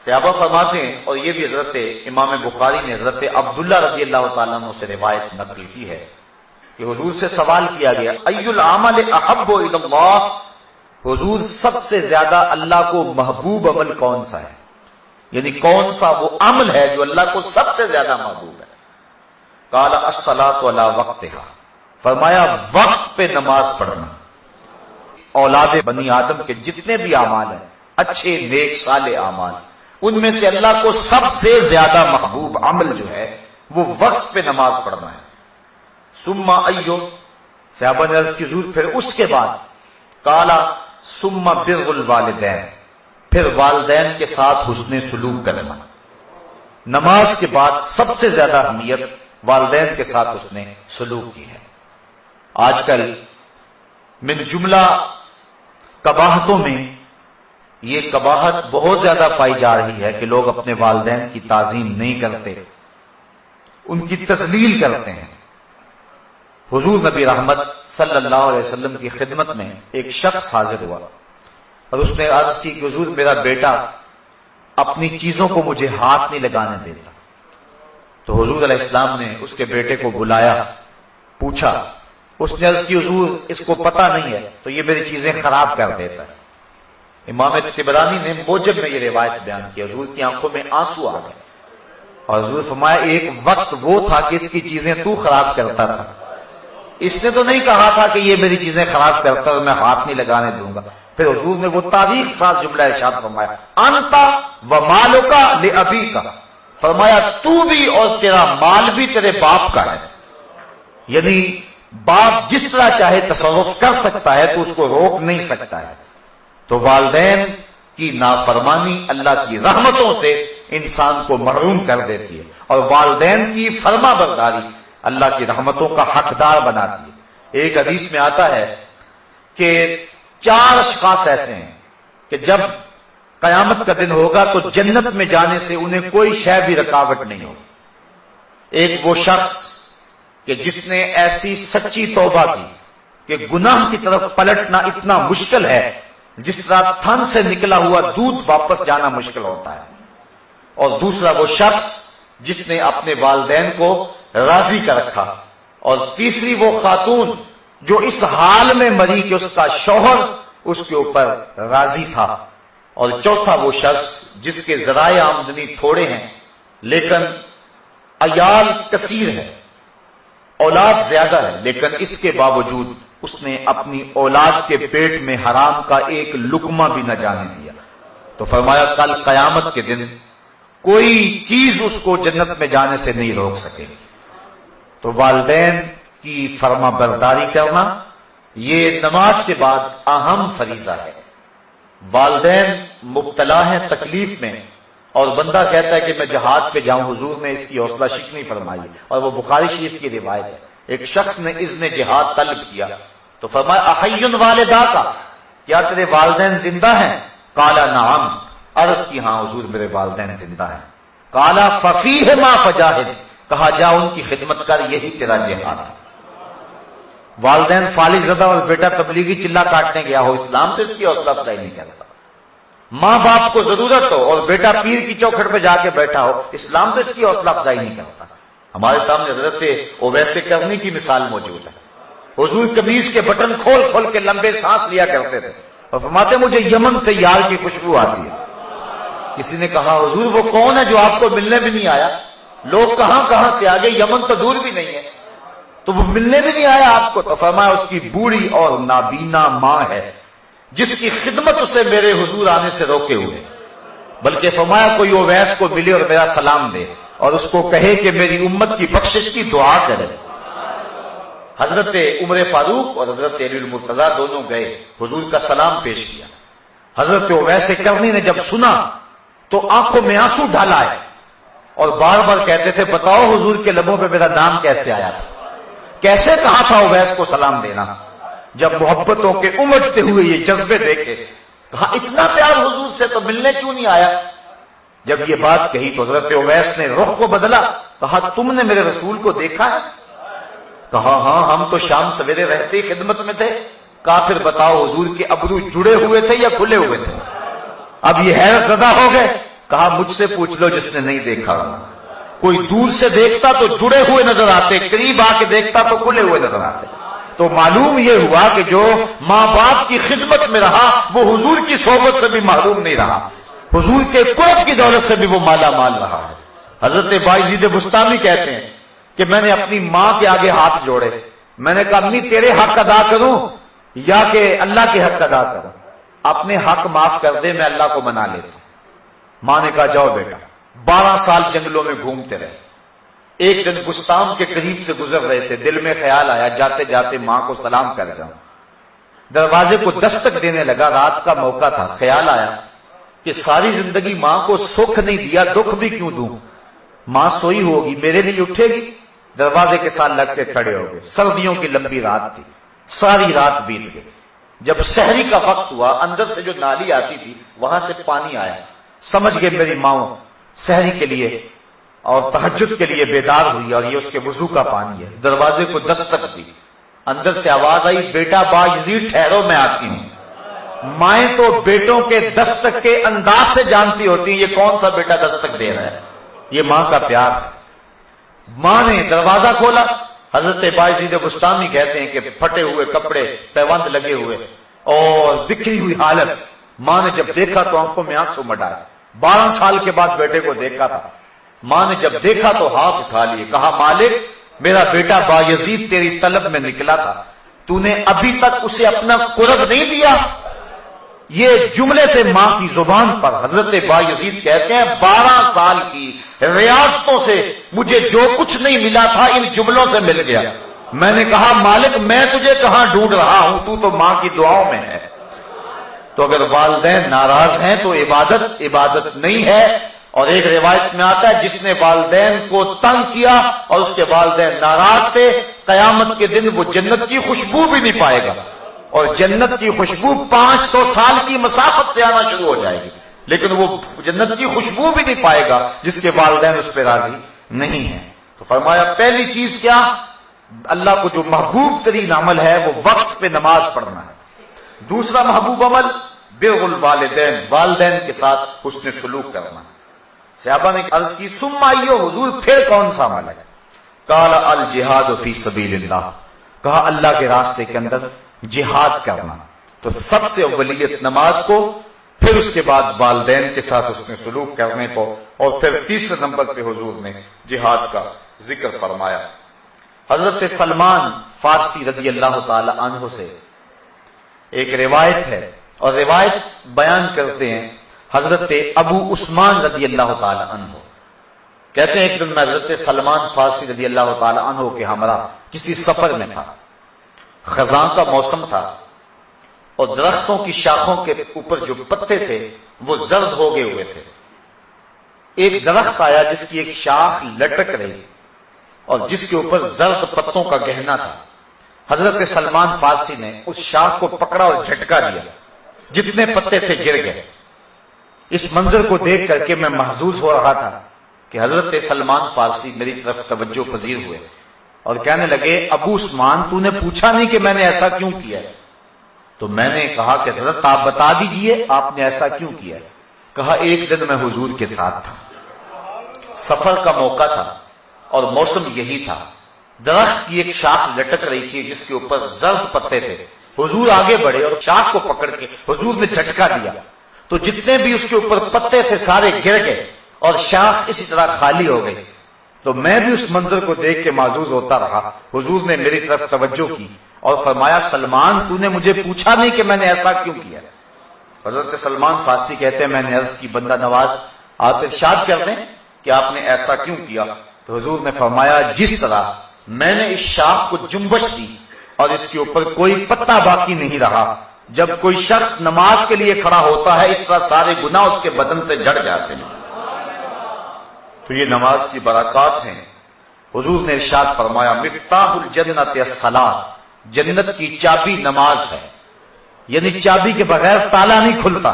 Speaker 1: صحابہ فرماتے ہیں، اور یہ بھی حضرت امام بخاری نے حضرت عبداللہ رضی اللہ تعالیٰ عنہ سے روایت نقل کی ہے کہ حضور سے سوال کیا گیا ای العمل احب الی اللہ، حضور سب سے زیادہ اللہ کو محبوب عمل کون سا ہے، یعنی کون سا وہ عمل ہے جو اللہ کو سب سے زیادہ محبوب ہے؟ قال الصلاۃ علی وقتہا، فرمایا وقت پہ نماز پڑھنا۔ اولاد بنی آدم کے جتنے بھی اعمال ہیں اچھے نیک صالح اعمال، ان میں سے اللہ کو سب سے زیادہ محبوب عمل جو ہے وہ وقت پہ نماز پڑھنا ہے۔ ثم ایو، صحابہ نے عرض کی حضور پھر اس کے بعد؟ قال ثم بر الوالدین، پھر والدین کے ساتھ حسن سلوک کرنا۔ نماز کے بعد سب سے زیادہ اہمیت والدین کے ساتھ حسن سلوک کی ہے۔ آج کل من جملہ قباحتوں میں یہ قباحت بہت زیادہ پائی جا رہی ہے کہ لوگ اپنے والدین کی تعظیم نہیں کرتے، ان کی تذلیل کرتے ہیں۔ حضور نبی رحمت صلی اللہ علیہ وسلم کی خدمت میں ایک شخص حاضر ہوا اور اس نے عرض کی کہ حضور میرا بیٹا اپنی چیزوں کو مجھے ہاتھ نہیں لگانے دیتا۔ تو حضور علیہ السلام نے اس کے بیٹے کو بلایا، پوچھا، اس نے عرض کی حضور اس کو پتہ نہیں ہے تو یہ میری چیزیں خراب کر دیتا ہے۔ امام طبرانی نے موجب میں یہ روایت بیان کی، حضور کی آنکھوں میں آنسو آ گئے اور حضور فرمایا ایک وقت وہ تھا کہ اس کی چیزیں تو خراب کرتا تھا، اس نے تو نہیں کہا تھا کہ یہ میری چیزیں خراب کرتا اور میں ہاتھ نہیں لگانے دوں گا۔ پھر حضور نے وہ تاریخ ساز جملہ ارشاد فرمایا انت و مالک لابیک، فرمایا تو بھی اور تیرا مال بھی تیرے باپ کا ہے، یعنی باپ جس طرح چاہے تصرف کر سکتا ہے تو اس کو روک نہیں سکتا ہے۔ تو والدین کی نافرمانی اللہ کی رحمتوں سے انسان کو محروم کر دیتی ہے، اور والدین کی فرما برداری اللہ کی رحمتوں کا حقدار بناتی ہے۔ ایک حدیث میں آتا ہے کہ 4 اشخاص ایسے ہیں کہ جب قیامت کا دن ہوگا تو جنت میں جانے سے انہیں کوئی شے بھی رکاوٹ نہیں ہوگی۔ ایک وہ شخص کہ جس نے ایسی سچی توبہ کی کہ گناہ کی طرف پلٹنا اتنا مشکل ہے جس طرح تھن سے نکلا ہوا دودھ واپس جانا مشکل ہوتا ہے، اور دوسرا وہ شخص جس نے اپنے والدین کو راضی کر رکھا، اور تیسری وہ خاتون جو اس حال میں مری کہ اس کا شوہر اس کے اوپر راضی تھا، اور چوتھا وہ شخص جس کے ذرائع آمدنی تھوڑے ہیں لیکن عیال کثیر ہے، اولاد زیادہ ہے، لیکن اس کے باوجود اس نے اپنی اولاد کے پیٹ میں حرام کا ایک لقمہ بھی نہ جانے دیا۔ تو فرمایا کل قیامت کے دن کوئی چیز اس کو جنت میں جانے سے نہیں روک سکے۔ تو والدین کی فرما برداری کرنا یہ نماز کے بعد اہم فریضہ ہے۔ والدین مبتلا ہیں تکلیف میں اور بندہ کہتا ہے کہ میں جہاد پہ جاؤں، حضور نے اس کی حوصلہ شکنی فرمائی، اور وہ بخاری شریف کی روایت ہے۔ ایک شخص نے اذن جہاد طلب کیا تو فرمایا احی والدہ کا، کیا تیرے والدین زندہ ہیں؟ قال نعم، عرض کی ہاں حضور میرے والدین زندہ ہیں۔ قال ففیہما فجاہد، کہا جا ان کی خدمت کر، یہی تیرا جہاد ہے۔ والدین فالج زدہ اور بیٹا تبلیغی چلا کاٹنے گیا ہو، اسلام تو اس کی حوصلہ افزائی نہیں کرتا۔ ماں باپ کو ضرورت ہو اور بیٹا پیر کی چوکھٹ پہ جا کے بیٹھا ہو، اسلام تو اس کی حوصلہ افزائی نہیں کرتا۔ ہمارے سامنے حضرت اویس کرنی کی مثال موجود ہے۔ حضور قمیص کے بٹن کھول کھول کے لمبے سانس لیا کرتے تھے اور فرماتے مجھے یمن سے یار کی خوشبو آتی ہے۔ کسی نے کہا حضور وہ کون ہے جو آپ کو ملنے بھی نہیں آیا؟ لوگ کہاں کہاں سے آگے، یمن تو دور بھی نہیں ہے، تو وہ ملنے بھی نہیں آیا آپ کو؟ تو فرمایا اس کی بوڑھی اور نابینا ماں ہے جس کی خدمت اسے میرے حضور آنے سے روکے ہوئے، بلکہ فرمایا کوئی اویس کو ملے اور میرا سلام دے اور اس کو کہے کہ میری امت کی بخشش کی دعا کرے۔ حضرت عمر فاروق اور حضرت علی المرتضیٰ دونوں گئے، حضور کا سلام پیش کیا۔ حضرت اویس کرنی نے جب سنا تو آنکھوں میں آنسو ڈالا ہے اور بار بار کہتے تھے بتاؤ حضور کے لبوں پہ میرا نام کیسے آیا تھا، کیسے کہا تھا اویس کو سلام دینا؟ جب محبتوں کے امجتے ہوئے یہ جذبے دیکھے کہا اتنا پیار حضور سے تو ملنے کیوں نہیں آیا؟ جب یہ بات کہی تو حضرت اویس نے رخ کو بدلا، کہا تم نے میرے رسول کو دیکھا ہے؟ کہا ہاں ہم تو شام سویرے رہتے ہی خدمت میں تھے۔ کہا پھر بتاؤ حضور کے ابرو جڑے ہوئے تھے یا کھلے ہوئے تھے؟ اب یہ حیرت زدہ ہو گئے۔ کہا مجھ سے پوچھ لو جس نے نہیں دیکھا، کوئی دور سے دیکھتا تو جڑے ہوئے نظر آتے، قریب آ کے دیکھتا تو کھلے ہوئے نظر آتے۔ تو معلوم یہ ہوا کہ جو ماں باپ کی خدمت میں رہا وہ حضور کی صحبت سے بھی محروم نہیں رہا، حضور کے قرب کی دولت سے بھی وہ مالا مال رہا ہے۔ حضرت بایزید بستامی کہتے ہیں کہ میں نے اپنی ماں کے آگے ہاتھ جوڑے، میں نے کہا امی تیرے حق ادا کروں یا کہ اللہ کے حق ادا کروں؟ اپنے حق معاف کر دے، میں اللہ کو منا لیتا ہوں۔ ماں نے کہا جاؤ بیٹا۔ 12 سال جنگلوں میں گھومتے رہے۔ ایک دن بستان کے قریب سے گزر رہے تھے، دل میں خیال آیا جاتے جاتے ماں کو سلام کر جاؤں۔ دروازے کو دستک دینے لگا، رات کا موقع تھا۔ خیال آیا کہ ساری زندگی ماں کو سکھ نہیں دیا، دکھ بھی کیوں دوں؟ ماں سوئی ہوگی، میرے لیے اٹھے گی؟ دروازے کے ساتھ لگ کے کھڑے ہو گئے۔ سردیوں کی لمبی رات تھی، ساری رات بیت گئی۔ جب سحری کا وقت ہوا، اندر سے جو نالی آتی تھی وہاں سے پانی آیا۔ سمجھ گئے میری ماں سحری کے لیے اور تہجد کے لیے بیدار ہوئی اور یہ اس کے وضو کا پانی ہے۔ دروازے کو دستک دی، اندر سے آواز آئی بیٹا بایزید ٹھہرو میں آتی ہوں۔ مائیں تو بیٹوں کے دستک کے انداز سے جانتی ہوتی ہیں یہ کون سا بیٹا دستک دے رہا ہے، یہ ماں کا پیار ہے۔ ماں نے دروازہ کھولا۔ حضرت بایزید بستامی کہتے ہیں کہ پھٹے ہوئے کپڑے، پیوند لگے ہوئے اور بکھری ہوئی حالت۔ ماں نے جب دیکھا تو آنکھوں میں آنسو مڈائے۔ 12 سال کے بعد بیٹے کو دیکھا تھا۔ ماں نے جب دیکھا تو ہاتھ اٹھا لیے، کہا مالک میرا بیٹا بایزید تیری طلب میں نکلا تھا، تو نے ابھی تک اسے اپنا قرب نہیں دیا۔ یہ جملے تھے ماں کی زبان پر۔ حضرت بایزید کہتے ہیں 12 سال کی ریاستوں سے مجھے جو کچھ نہیں ملا تھا ان جملوں سے مل گیا۔ میں نے کہا مالک میں تجھے کہاں ڈھونڈ رہا ہوں، تو ماں کی دعاؤں میں ہے۔ تو اگر والدین ناراض ہیں تو عبادت نہیں ہے۔ اور ایک روایت میں آتا ہے جس نے والدین کو تنگ کیا اور اس کے والدین ناراض تھے، قیامت کے دن وہ جنت کی خوشبو بھی نہیں پائے گا، اور جنت کی خوشبو 500 سال کی مسافت سے آنا شروع ہو جائے گی، لیکن وہ جنت کی خوشبو بھی نہیں پائے گا جس کے والدین اس پہ راضی نہیں ہیں۔ تو فرمایا پہلی چیز کیا؟ اللہ کو جو محبوب ترین عمل ہے وہ وقت پہ نماز پڑھنا ہے۔ دوسرا محبوب عمل بر الوالدین، والدین کے ساتھ حسن سلوک کرنا۔ صحابہ نے عرض کی ثم ایو حضور پھر کون سا عمل ہے؟ قال الجہاد فی سبیل اللہ، کہا اللہ کے راستے کے اندر جہاد کرنا۔ تو سب سے اولیت نماز کو، پھر اس کے بعد والدین کے ساتھ حسن سلوک کرنے کو، اور پھر تیسرے نمبر پہ حضور نے جہاد کا ذکر فرمایا۔ حضرت سلمان فارسی رضی اللہ تعالی عنہ سے ایک روایت ہے، اور روایت بیان کرتے ہیں حضرت ابو عثمان رضی اللہ تعالی عنہ، کہتے ہیں ایک دن میں حضرت سلمان فارسی رضی اللہ تعالی عنہ کے ہمراہ کسی سفر میں تھا۔ خزاں کا موسم تھا اور درختوں کی شاخوں کے اوپر جو پتے تھے وہ زرد ہو گئے ہوئے تھے۔ ایک درخت آیا جس کی ایک شاخ لٹک رہی تھی اور جس کے اوپر زرد پتوں کا گہنا تھا۔ حضرت سلمان فارسی نے اس شاخ کو پکڑا اور جھٹکا دیا، جتنے پتے تھے گر گئے۔ اس منظر کو دیکھ کر کے میں محظوظ ہو رہا تھا کہ حضرت سلمان فارسی میری طرف توجہ پذیر ہوئے اور کہنے لگے ابو عثمان تو نے پوچھا نہیں کہ میں نے ایسا کیوں کیا ہے؟ تو میں نے کہا کہ حضرت آپ بتا دیجئے آپ نے ایسا کیوں کیا ہے؟ کہا ایک دن میں حضور کے ساتھ تھا، سفر کا موقع تھا اور موسم یہی تھا، درخت کی ایک شاخ لٹک رہی تھی جس کے اوپر زرد پتے تھے، حضور آگے بڑھے اور شاخ کو پکڑ کے حضور نے جھٹکا دیا تو جتنے بھی اس کے اوپر پتے تھے سارے گر گئے اور شاخ اسی طرح خالی ہو گئی۔ تو میں بھی اس منظر کو دیکھ کے معزوز ہوتا رہا۔ حضور نے میری طرف توجہ کی اور فرمایا سلمان تو نے مجھے پوچھا نہیں کہ میں نے ایسا کیوں کیا؟ حضرت سلمان فارسی کہتے ہیں میں نے عرض کی بندہ نواز آپ ارشاد کر دیں کہ آپ نے ایسا کیوں کیا؟ تو حضور نے فرمایا جس طرح میں نے اس شاخ کو جنبش دی اور اس کے اوپر کوئی پتا باقی نہیں رہا، جب کوئی شخص نماز کے لیے کھڑا ہوتا ہے اس طرح سارے گناہ اس کے بدن سے جھڑ جاتے ہیں۔ تو یہ نماز کی برکات ہیں۔ حضور نے ارشاد فرمایا مفتاح الجنت الصلاۃ، جنت کی چابی نماز ہے، یعنی چابی کے بغیر تالا نہیں کھلتا۔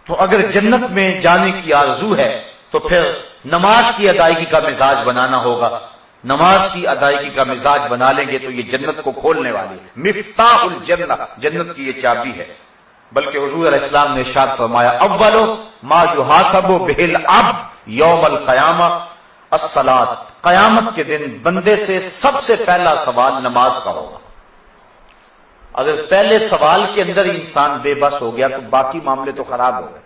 Speaker 1: تو اگر جنت میں جانے کی آرزو ہے تو پھر نماز کی ادائیگی کا مزاج بنانا ہوگا۔ نماز کی ادائیگی کا مزاج بنا لیں گے تو یہ جنت کو کھولنے والی مفتاح الجنہ، جنت کی یہ چابی ہے۔ بلکہ حضور علیہ السلام نے ارشاد فرمایا اول ما یحاسب بہ العبد یوم القیامہ الصلاۃ، قیامت کے دن بندے سے سب سے پہلا سوال نماز کا ہوگا۔ اگر پہلے سوال کے اندر ہی انسان بے بس ہو گیا تو باقی معاملے تو خراب ہو گئے،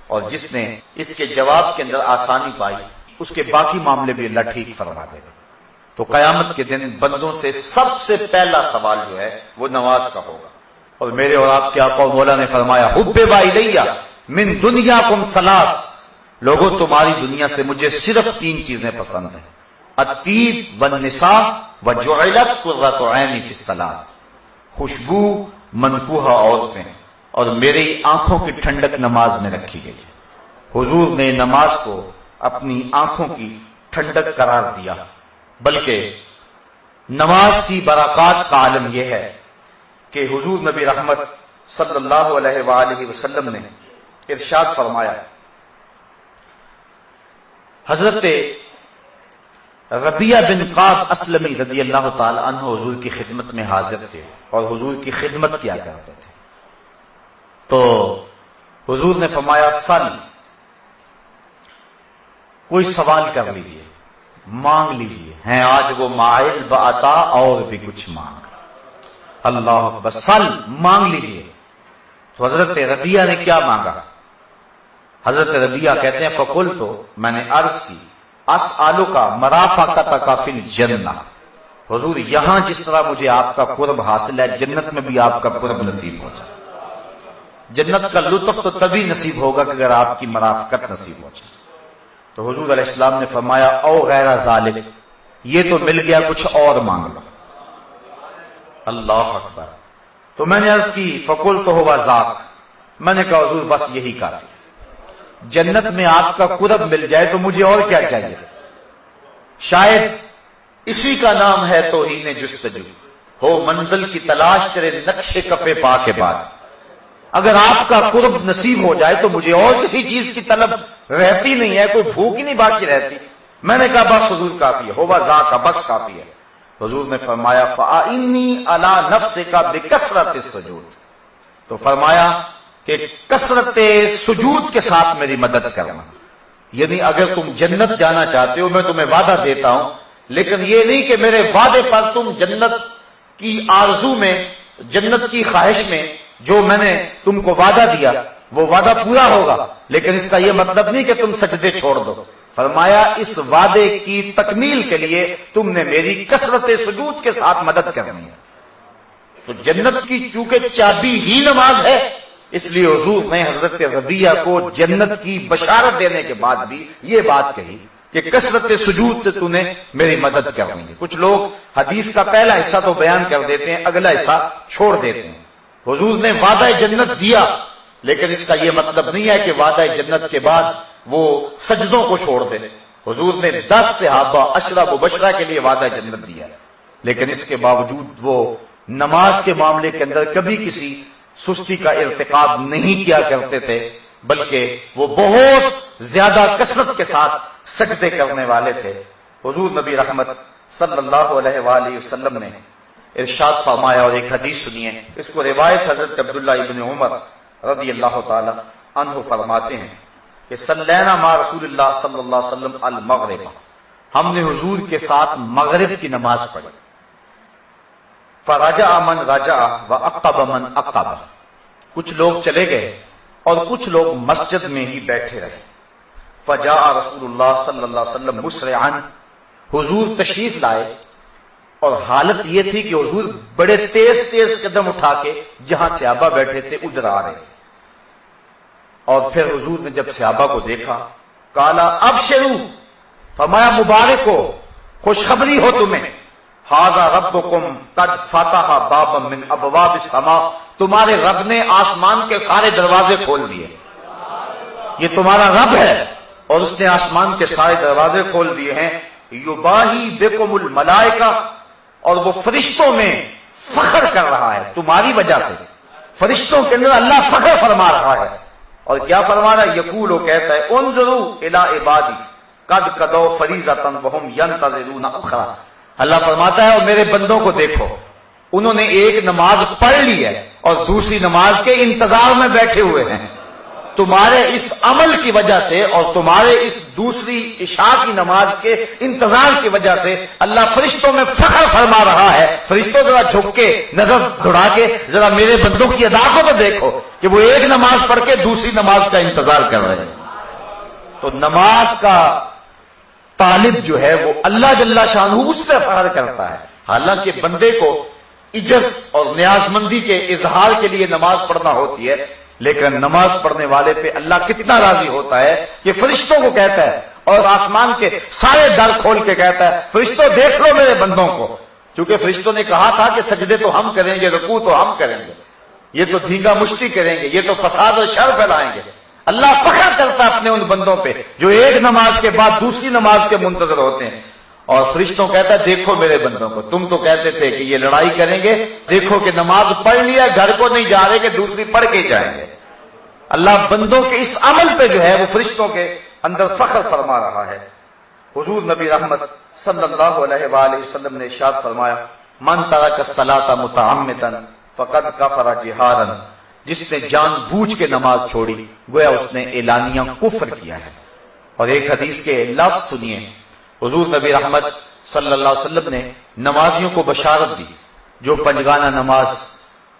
Speaker 1: اور جس نے اس کے جواب کے اندر آسانی پائی اس کے باقی معاملے بھی اللہ ٹھیک فرما دے گا۔ تو قیامت کے دن بندوں سے سب سے پہلا سوال جو ہے وہ نماز کا ہوگا۔ اور میرے اور آپ کے آقا و مولا نے فرمایا حبب الیہ من دنیاکم ثلاث، لوگوں تمہاری دنیا سے مجھے صرف 3 چیزیں پسند ہیں، الطیب والنساء وجعلت قرۃ عینی فی الصلاۃ، خوشبو منکوحہ عورتیں اور میری آنکھوں کی ٹھنڈک نماز میں رکھی گئی ہے۔ حضور نے نماز کو اپنی آنکھوں کی ٹھنڈک قرار دیا۔ بلکہ نماز کی برکات کا عالم یہ ہے کہ حضور نبی رحمت صلی اللہ علیہ وآلہ وسلم نے ارشاد فرمایا، حضرت ربیعہ بن قعب اسلمی رضی اللہ تعالی عنہ حضور کی خدمت میں حاضر تھے اور حضور کی خدمت کیا کرتے تھے۔ تو حضور نے فرمایا سل، کوئی سوال کر لیجئے، مانگ لیجئے، ہیں آج وہ مائل بعطا اور بھی کچھ مانگ۔ اللہ اکبر، سل، مانگ لیجئے۔ تو حضرت ربیعہ نے کیا مانگا؟ حضرت ربیعہ کہتے ہیں فقلت، تو میں نے عرض کی اسألک مرافقتک فی الجنہ، حضور یہاں جس طرح مجھے آپ کا قرب حاصل ہے جنت میں بھی آپ کا قرب نصیب ہو جائے۔ جنت کا لطف تو تبھی نصیب ہوگا کہ اگر آپ کی مرافقت نصیب ہو جائے۔ تو حضور علیہ السلام نے فرمایا او غیر ذالک، یہ تو مل گیا، کچھ اور مانگ لو۔ اللہ اکبر۔ تو میں نے عرض کی فقلت هو ذاک، میں نے کہا حضور بس یہی کافی، جنت میں آپ کا قرب مل جائے تو مجھے اور کیا چاہیے؟ شاید اسی کا نام ہے توہین جستجو، ہو منزل کی تلاش تیرے نقش کفے پا کے بعد۔ اگر آپ کا قرب نصیب ہو جائے تو مجھے اور کسی چیز کی طلب رہتی نہیں ہے، کوئی بھوک ہی نہیں باقی رہتی۔ میں نے کہا بس حضور کافی ہے، ہوا ذاک، بس کافی ہے۔ حضور نے فرمایا فَأَعِنِّي عَلَى نَفْسِكَ بِكَثْرَةِ السُّجُودِ، تو فرمایا کہ کثرت سجود کے ساتھ میری مدد کرنا، یعنی اگر تم جنت جانا چاہتے ہو میں تمہیں وعدہ دیتا ہوں، لیکن یہ نہیں کہ میرے وعدے پر تم جنت کی آرزو میں، جنت کی خواہش میں جو میں نے تم کو وعدہ دیا وہ وعدہ پورا ہوگا، لیکن اس کا یہ مطلب نہیں کہ تم سجدے چھوڑ دو۔ فرمایا اس وعدے کی تکمیل کے لیے تم نے میری کثرت سجود کے ساتھ مدد کرنی ہے۔ تو جنت کی چونکہ چابی ہی نماز ہے، اس لیے حضور نے حضرت ربیعہ کو جنت کی بشارت دینے کے بعد بھی یہ بات کہی کہ کثرت سجود سے تو نے میری مدد کرنی ہے۔ کچھ لوگ حدیث کا پہلا حصہ تو بیان کر دیتے ہیں، اگلا حصہ چھوڑ دیتے ہیں۔ حضور نے وعدہ جنت دیا، لیکن اس کا یہ مطلب نہیں ہے کہ وعدہ جنت کے بعد وہ سجدوں کو چھوڑ دے۔ حضور نے 10 صحابہ عشرہ مبشرہ کے لیے وعدہ جنت دیا، لیکن اس کے باوجود وہ نماز کے معاملے کے اندر کبھی کسی سستی کا ارتکاب نہیں کیا کرتے تھے، بلکہ وہ بہت زیادہ کثرت کے ساتھ سجدے کرنے والے تھے۔ حضور نبی رحمت صلی اللہ علیہ وآلہ وسلم نے ارشاد فرمایا، اور ایک حدیث سنیے، اس کو روایت حضرت عبداللہ ابن عمر رضی اللہ تعالی عنہ فرماتے ہیں کہ صلینا مع رسول اللہ صلی اللہ علیہ وسلم المغرب، ہم نے حضور کے ساتھ مغرب کی نماز پڑھی، فرجع من رجع وعقب من عقب، کچھ لوگ چلے گئے اور کچھ لوگ مسجد میں ہی بیٹھے رہے، فجاء رسول اللہ صلی اللہ علیہ وسلم مسرعا، حضور تشریف لائے اور حالت یہ تھی کہ حضور بڑے تیز تیز قدم اٹھا کے جہاں صحابہ بیٹھے تھے ادھر آ رہے تھے، اور پھر حضور نے جب صحابہ کو دیکھا، قالا ابشروا، فرمایا مبارک ہو، خوشخبری ہو تمہیں، ھذا ربکم قد فتح بابا من ابواب السماء، تمہارے رب نے آسمان کے سارے دروازے کھول دیے، یہ تمہارا رب ہے اور اس نے آسمان کے سارے دروازے کھول دیے ہیں، یباہی بکم الملائکہ، اور وہ فرشتوں میں فخر کر رہا ہے تمہاری وجہ سے، فرشتوں کے اندر اللہ فخر فرما رہا ہے، اور کیا فرما رہا ہے، یقول، وہ کہتا ہے، انظروا الی عبادی قد قضوا فریضۃ وهم ينتظرون اخرى، اللہ فرماتا ہے اور میرے بندوں کو دیکھو، انہوں نے ایک نماز پڑھ لی ہے اور دوسری نماز کے انتظار میں بیٹھے ہوئے ہیں، تمہارے اس عمل کی وجہ سے اور تمہارے اس دوسری عشاء کی نماز کے انتظار کی وجہ سے اللہ فرشتوں میں فخر فرما رہا ہے، فرشتوں ذرا جھک کے نظر دوڑا کے ذرا میرے بندوں کی ادا کو تو دیکھو کہ وہ ایک نماز پڑھ کے دوسری نماز کا انتظار کر رہے ہیں۔ تو نماز کا طالب جو ہے وہ اللہ جل شانہ اس پہ فخر کرتا ہے، حالانکہ بندے کو عجز اور نیاز مندی کے اظہار کے لیے نماز پڑھنا ہوتی ہے، لیکن نماز پڑھنے والے پہ اللہ کتنا راضی ہوتا ہے کہ فرشتوں کو کہتا ہے اور آسمان کے سارے در کھول کے کہتا ہے، فرشتوں دیکھ لو میرے بندوں کو، چونکہ فرشتوں نے کہا تھا کہ سجدے تو ہم کریں گے، رکوع تو ہم کریں گے، یہ تو دھینگا مشتی کریں گے، یہ تو فساد اور شر پھیلائیں گے، اللہ فخر کرتا ہے اپنے ان بندوں پہ جو ایک نماز کے بعد دوسری نماز کے منتظر ہوتے ہیں، اور فرشتوں کہتا ہے دیکھو میرے بندوں کو، تم تو کہتے تھے کہ یہ لڑائی کریں گے، دیکھو کہ نماز پڑھ لیا، گھر کو نہیں جا رہے کہ دوسری پڑھ کے جائیں گے۔ اللہ بندوں کے اس عمل پہ جو ہے وہ فرشتوں کے اندر فخر فرما رہا ہے۔ حضور نبی رحمت صلی اللہ علیہ وآلہ وسلم نے ارشاد فرمایا، من ترک الصلاۃ متعمدا فقد کفر جہارا، جس نے جان بوجھ کے نماز چھوڑی گویا اس نے اعلانیہ کفر کیا ہے۔ اور ایک حدیث کے لفظ سنیے، حضور نبی رحمت صلی اللہ علیہ وسلم نے نمازیوں کو بشارت دی جو پنجگانہ نماز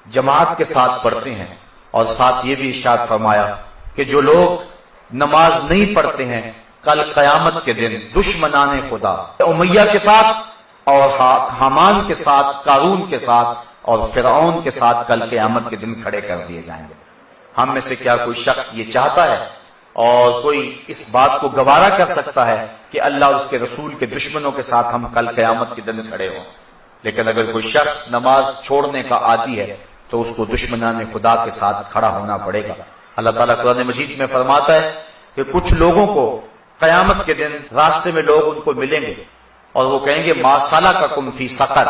Speaker 1: جماعت کے ساتھ پڑھتے ہیں، اور ساتھ یہ بھی ارشاد فرمایا کہ جو لوگ نماز نہیں پڑھتے ہیں کل قیامت کے دن دشمنان خدا امیہ کے ساتھ اور حامان کے ساتھ، قارون کے ساتھ اور فرعون کے ساتھ کل قیامت کے دن کھڑے کر دیے جائیں گے۔ ہم میں سے کیا کوئی شخص یہ چاہتا ہے اور کوئی اس بات کو گوارا کر سکتا ہے کہ اللہ اور اس کے رسول کے دشمنوں کے ساتھ ہم کل قیامت کے دن کھڑے ہوں؟ لیکن اگر کوئی شخص نماز چھوڑنے کا عادی ہے تو اس کو دشمنان خدا کے ساتھ کھڑا ہونا پڑے گا۔ اللہ تعالیٰ قرآن مجید میں فرماتا ہے کہ کچھ لوگوں کو قیامت کے دن راستے میں لوگ ان کو ملیں گے اور وہ کہیں گے ما سلککم فی سقر،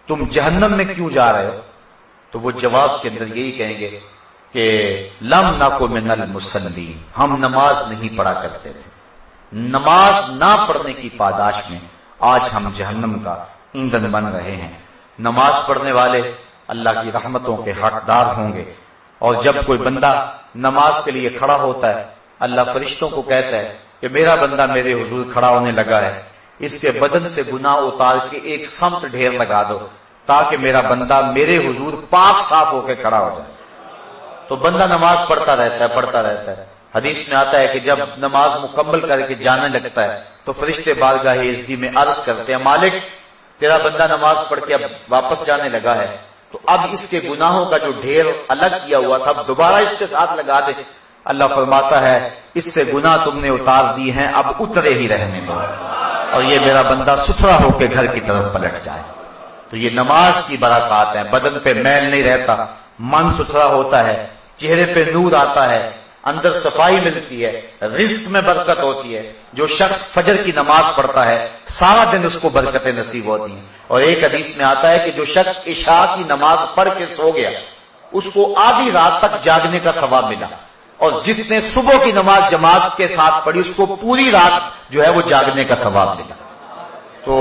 Speaker 1: تم جہنم میں کیوں جا رہے ہو؟ تو وہ جواب کے اندر یہی کہیں گے کہ لم نک من المصلین، ہم نماز نہیں پڑھا کرتے تھے، نماز نہ پڑھنے کی پاداش میں آج ہم جہنم کا ایندھن بن رہے ہیں۔ نماز پڑھنے والے اللہ کی رحمتوں کے حقدار ہوں گے، اور جب کوئی بندہ نماز کے لیے کھڑا ہوتا ہے اللہ فرشتوں کو کہتا ہے کہ میرا بندہ میرے حضور کھڑا ہونے لگا ہے، اس کے بدن سے گناہ اتار کے ایک سمت ڈھیر لگا دو تاکہ میرا بندہ میرے حضور پاک صاف ہو کے کھڑا ہو جائے۔ تو بندہ نماز پڑھتا رہتا ہے۔ حدیث میں آتا ہے کہ جب نماز مکمل کر کے جانے لگتا ہے تو فرشتے بارگاہ عزتی میں عرض کرتے ہیں مالک تیرا بندہ نماز پڑھ کے اب واپس جانے لگا ہے، تو اب اس کے گناہوں کا جو ڈھیر الگ کیا ہوا تھا اب دوبارہ اس کے ساتھ لگا دے۔ اللہ فرماتا ہے اس سے گناہ تم نے اتار دی ہیں، اب اترے ہی رہنے دو، اور یہ میرا بندہ ستھرا ہو کے گھر کی طرف پلٹ جائے۔ تو یہ نماز کی برکات ہیں، بدن پہ میل نہیں رہتا، من ستھرا ہوتا ہے، چہرے پہ نور آتا ہے، اندر صفائی ملتی ہے، رزق میں برکت ہوتی ہے۔ جو شخص فجر کی نماز پڑھتا ہے سارا دن اس کو برکتیں نصیب ہوتی ہیں۔ اور ایک حدیث میں آتا ہے کہ جو شخص عشاء کی نماز پڑھ کے سو گیا اس کو آدھی رات تک جاگنے کا ثواب ملا، اور جس نے صبح کی نماز جماعت کے ساتھ پڑھی اس کو پوری رات جو ہے وہ جاگنے کا ثواب ملا۔ تو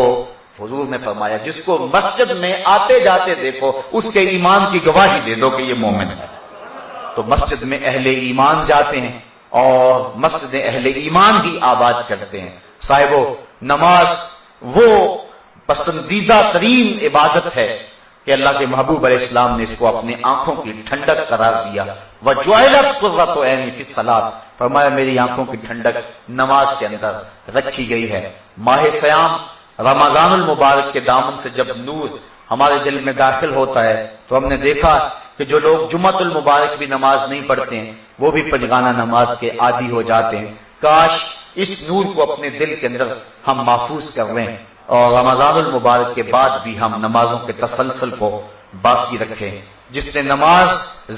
Speaker 1: حضور نے فرمایا جس کو مسجد میں آتے جاتے دیکھو اس کے ایمان کی گواہی دے دو کہ یہ مومن ہے۔ تو مسجد میں اہل ایمان جاتے ہیں اور مسجد اہل ایمان ہی آباد کرتے ہیں۔ صاحبو، نماز وہ پسندیدہ ترین عبادت ہے کہ اللہ کے محبوب علیہ السلام نے اس کو اپنی آنکھوں کی ٹھنڈک قرار دیا۔ وَجُعِلَتْ قُرَّةُ عَيْنِي فِي الصَّلَاةِ، فرمایا میری آنکھوں کی ٹھنڈک نماز کے اندر رکھی گئی ہے۔ ماہ صیام رمضان المبارک کے دامن سے جب نور ہمارے دل میں داخل ہوتا ہے تو ہم نے دیکھا کہ جو لوگ جمعۃ المبارک بھی نماز نہیں پڑھتے ہیں وہ بھی پنجگانہ نماز کے عادی ہو جاتے ہیں۔ کاش اس نور کو اپنے دل کے اندر ہم محفوظ کر لیں اور رمضان المبارک کے بعد بھی ہم نمازوں کے تسلسل کو باقی رکھیں۔ جس نے نماز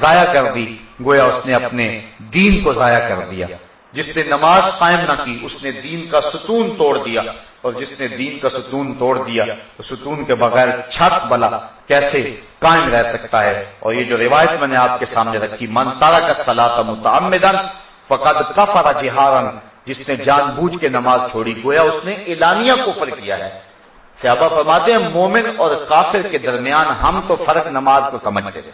Speaker 1: ضائع کر دی گویا اس نے اپنے دین کو ضائع کر دیا، جس نے نماز قائم نہ کی اس نے دین کا ستون توڑ دیا، اور جس نے دین کا ستون توڑ دیا تو ستون کے بغیر چھت بلا کیسے قائم رہ سکتا ہے۔ اور یہ جو روایت میں نے آپ کے سامنے رکھی، من ترک الصلاۃ متعمدا فقد کفر جہارا، جس نے جان بوجھ کے نماز چھوڑی گویا اس نے اعلانیہ کفر کیا ہے۔ صحابہ فرماتے ہیں مومن اور کافر کے درمیان ہم تو فرق نماز کو سمجھتے تھے،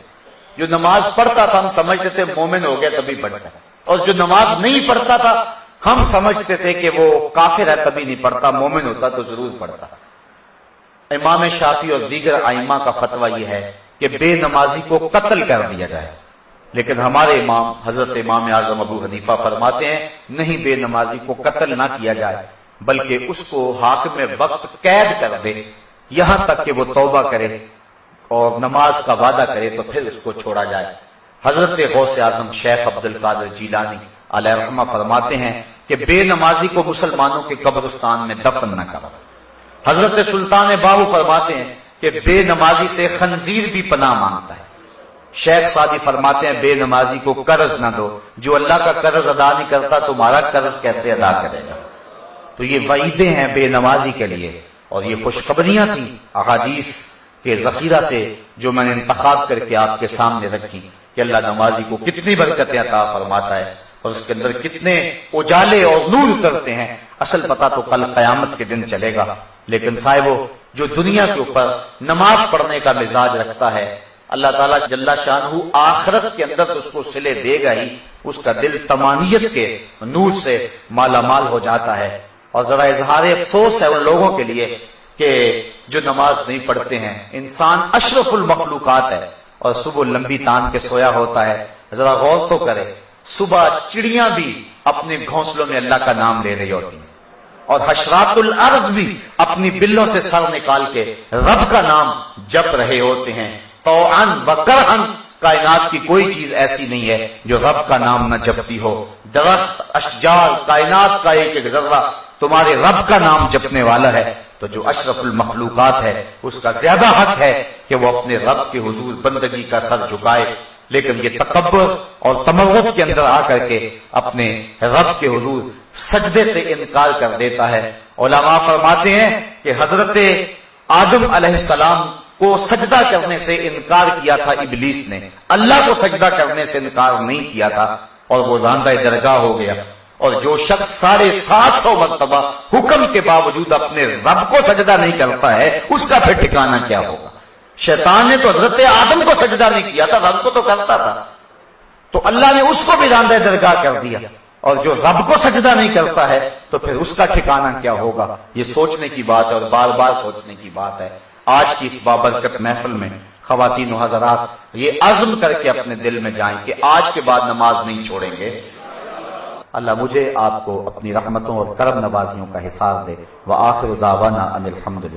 Speaker 1: جو نماز پڑھتا تھا ہم سمجھتے تھے مومن ہو گیا تبھی پڑھتا ہے، اور جو نماز نہیں پڑھتا تھا ہم سمجھتے تھے کہ وہ کافر ہے تبھی نہیں پڑھتا، مومن ہوتا تو ضرور پڑھتا۔ امام شافعی اور دیگر ائمہ کا فتویٰ یہ ہے کہ بے نمازی کو قتل کر دیا جائے، لیکن ہمارے امام حضرت امام اعظم ابو حنیفہ فرماتے ہیں نہیں، بے نمازی کو قتل نہ کیا جائے بلکہ اس کو حاکم وقت قید کر دے یہاں تک کہ وہ توبہ کرے اور نماز کا وعدہ کرے تو پھر اس کو چھوڑا جائے۔ حضرت غوث اعظم شیخ عبد القادر جیلانی علیہ رحمہ فرماتے ہیں کہ بے نمازی کو مسلمانوں کے قبرستان میں دفن نہ کرو۔ حضرت سلطان باہو فرماتے ہیں کہ بے نمازی سے خنزیر بھی پناہ مانگتا ہے۔ شیخ سعدی فرماتے ہیں بے نمازی کو قرض نہ دو، جو اللہ کا قرض ادا نہیں کرتا تمہارا قرض کیسے ادا کرے گا۔ تو یہ وعیدیں ہیں بے نمازی کے لیے، اور یہ خوشخبریاں تھیں احادیث کے ذخیرہ سے جو میں نے انتخاب کر کے آپ کے سامنے رکھی کہ اللہ نمازی کو کتنی برکتیں عطا فرماتا ہے اور اس کے اندر کتنے اجالے اور نور اترتے ہیں۔ اصل پتہ تو کل قیامت کے دن چلے گا، لیکن صاحبو جو دنیا کے اوپر نماز پڑھنے کا مزاج رکھتا ہے اللہ تعالیٰ جل شانہ آخرت کے اندر اس کو صلے دے گا ہی، اس کا دل طمانیت کے نور سے مالا مال ہو جاتا ہے۔ اور ذرا اظہار افسوس ہے ان لوگوں کے لیے کہ جو نماز نہیں پڑھتے ہیں۔ انسان اشرف المخلوقات ہے اور صبح لمبی تان کے سویا ہوتا ہے، ذرا غور تو کرے، صبح چڑیاں بھی اپنے گھونسلوں میں اللہ کا نام لے رہی ہوتی ہیں، اور حشرات الارض بھی اپنی بلوں سے سر نکال کے رب کا نام جپ رہے ہوتے ہیں۔ طوعاً و کرہاً کائنات کی کوئی چیز ایسی نہیں ہے جو رب کا نام نہ جپتی ہو۔ درخت، اشجار، کائنات کا ایک ایک ذرہ تمہارے رب کا نام جپنے والا ہے، تو جو اشرف المخلوقات ہے اس کا زیادہ حق ہے کہ وہ اپنے رب کے حضور بندگی کا سر جھکائے، لیکن یہ تکبر اور تمرد کے اندر آ کر کے اپنے رب کے حضور سجدے سے انکار کر دیتا ہے۔ علماء فرماتے ہیں کہ حضرت آدم علیہ السلام کو سجدہ کرنے سے انکار کیا تھا ابلیس نے، اللہ کو سجدہ کرنے سے انکار نہیں کیا تھا، اور وہ راندہ درگاہ ہو گیا۔ اور جو شخص 750 مرتبہ حکم کے باوجود اپنے رب کو سجدہ نہیں کرتا ہے اس کا پھر ٹھکانہ کیا ہوگا؟ شیطان نے تو حضرت آدم کو سجدہ نہیں کیا تھا، رب کو تو کرتا تھا، تو اللہ نے اس کو بھی راندہ درگاہ کر دیا، اور جو رب کو سجدہ نہیں کرتا ہے تو پھر اس کا ٹھکانہ کیا ہوگا؟ یہ سوچنے کی بات ہے اور بار بار سوچنے کی بات ہے۔ آج کی اس بابرکت محفل میں خواتین و حضرات یہ عزم کر کے اپنے دل میں جائیں کہ آج کے بعد نماز نہیں چھوڑیں گے۔ اللہ مجھے آپ کو اپنی رحمتوں اور کرم نوازیوں کا حصار دے۔ وآخر دعوانا ان الحمدللہ۔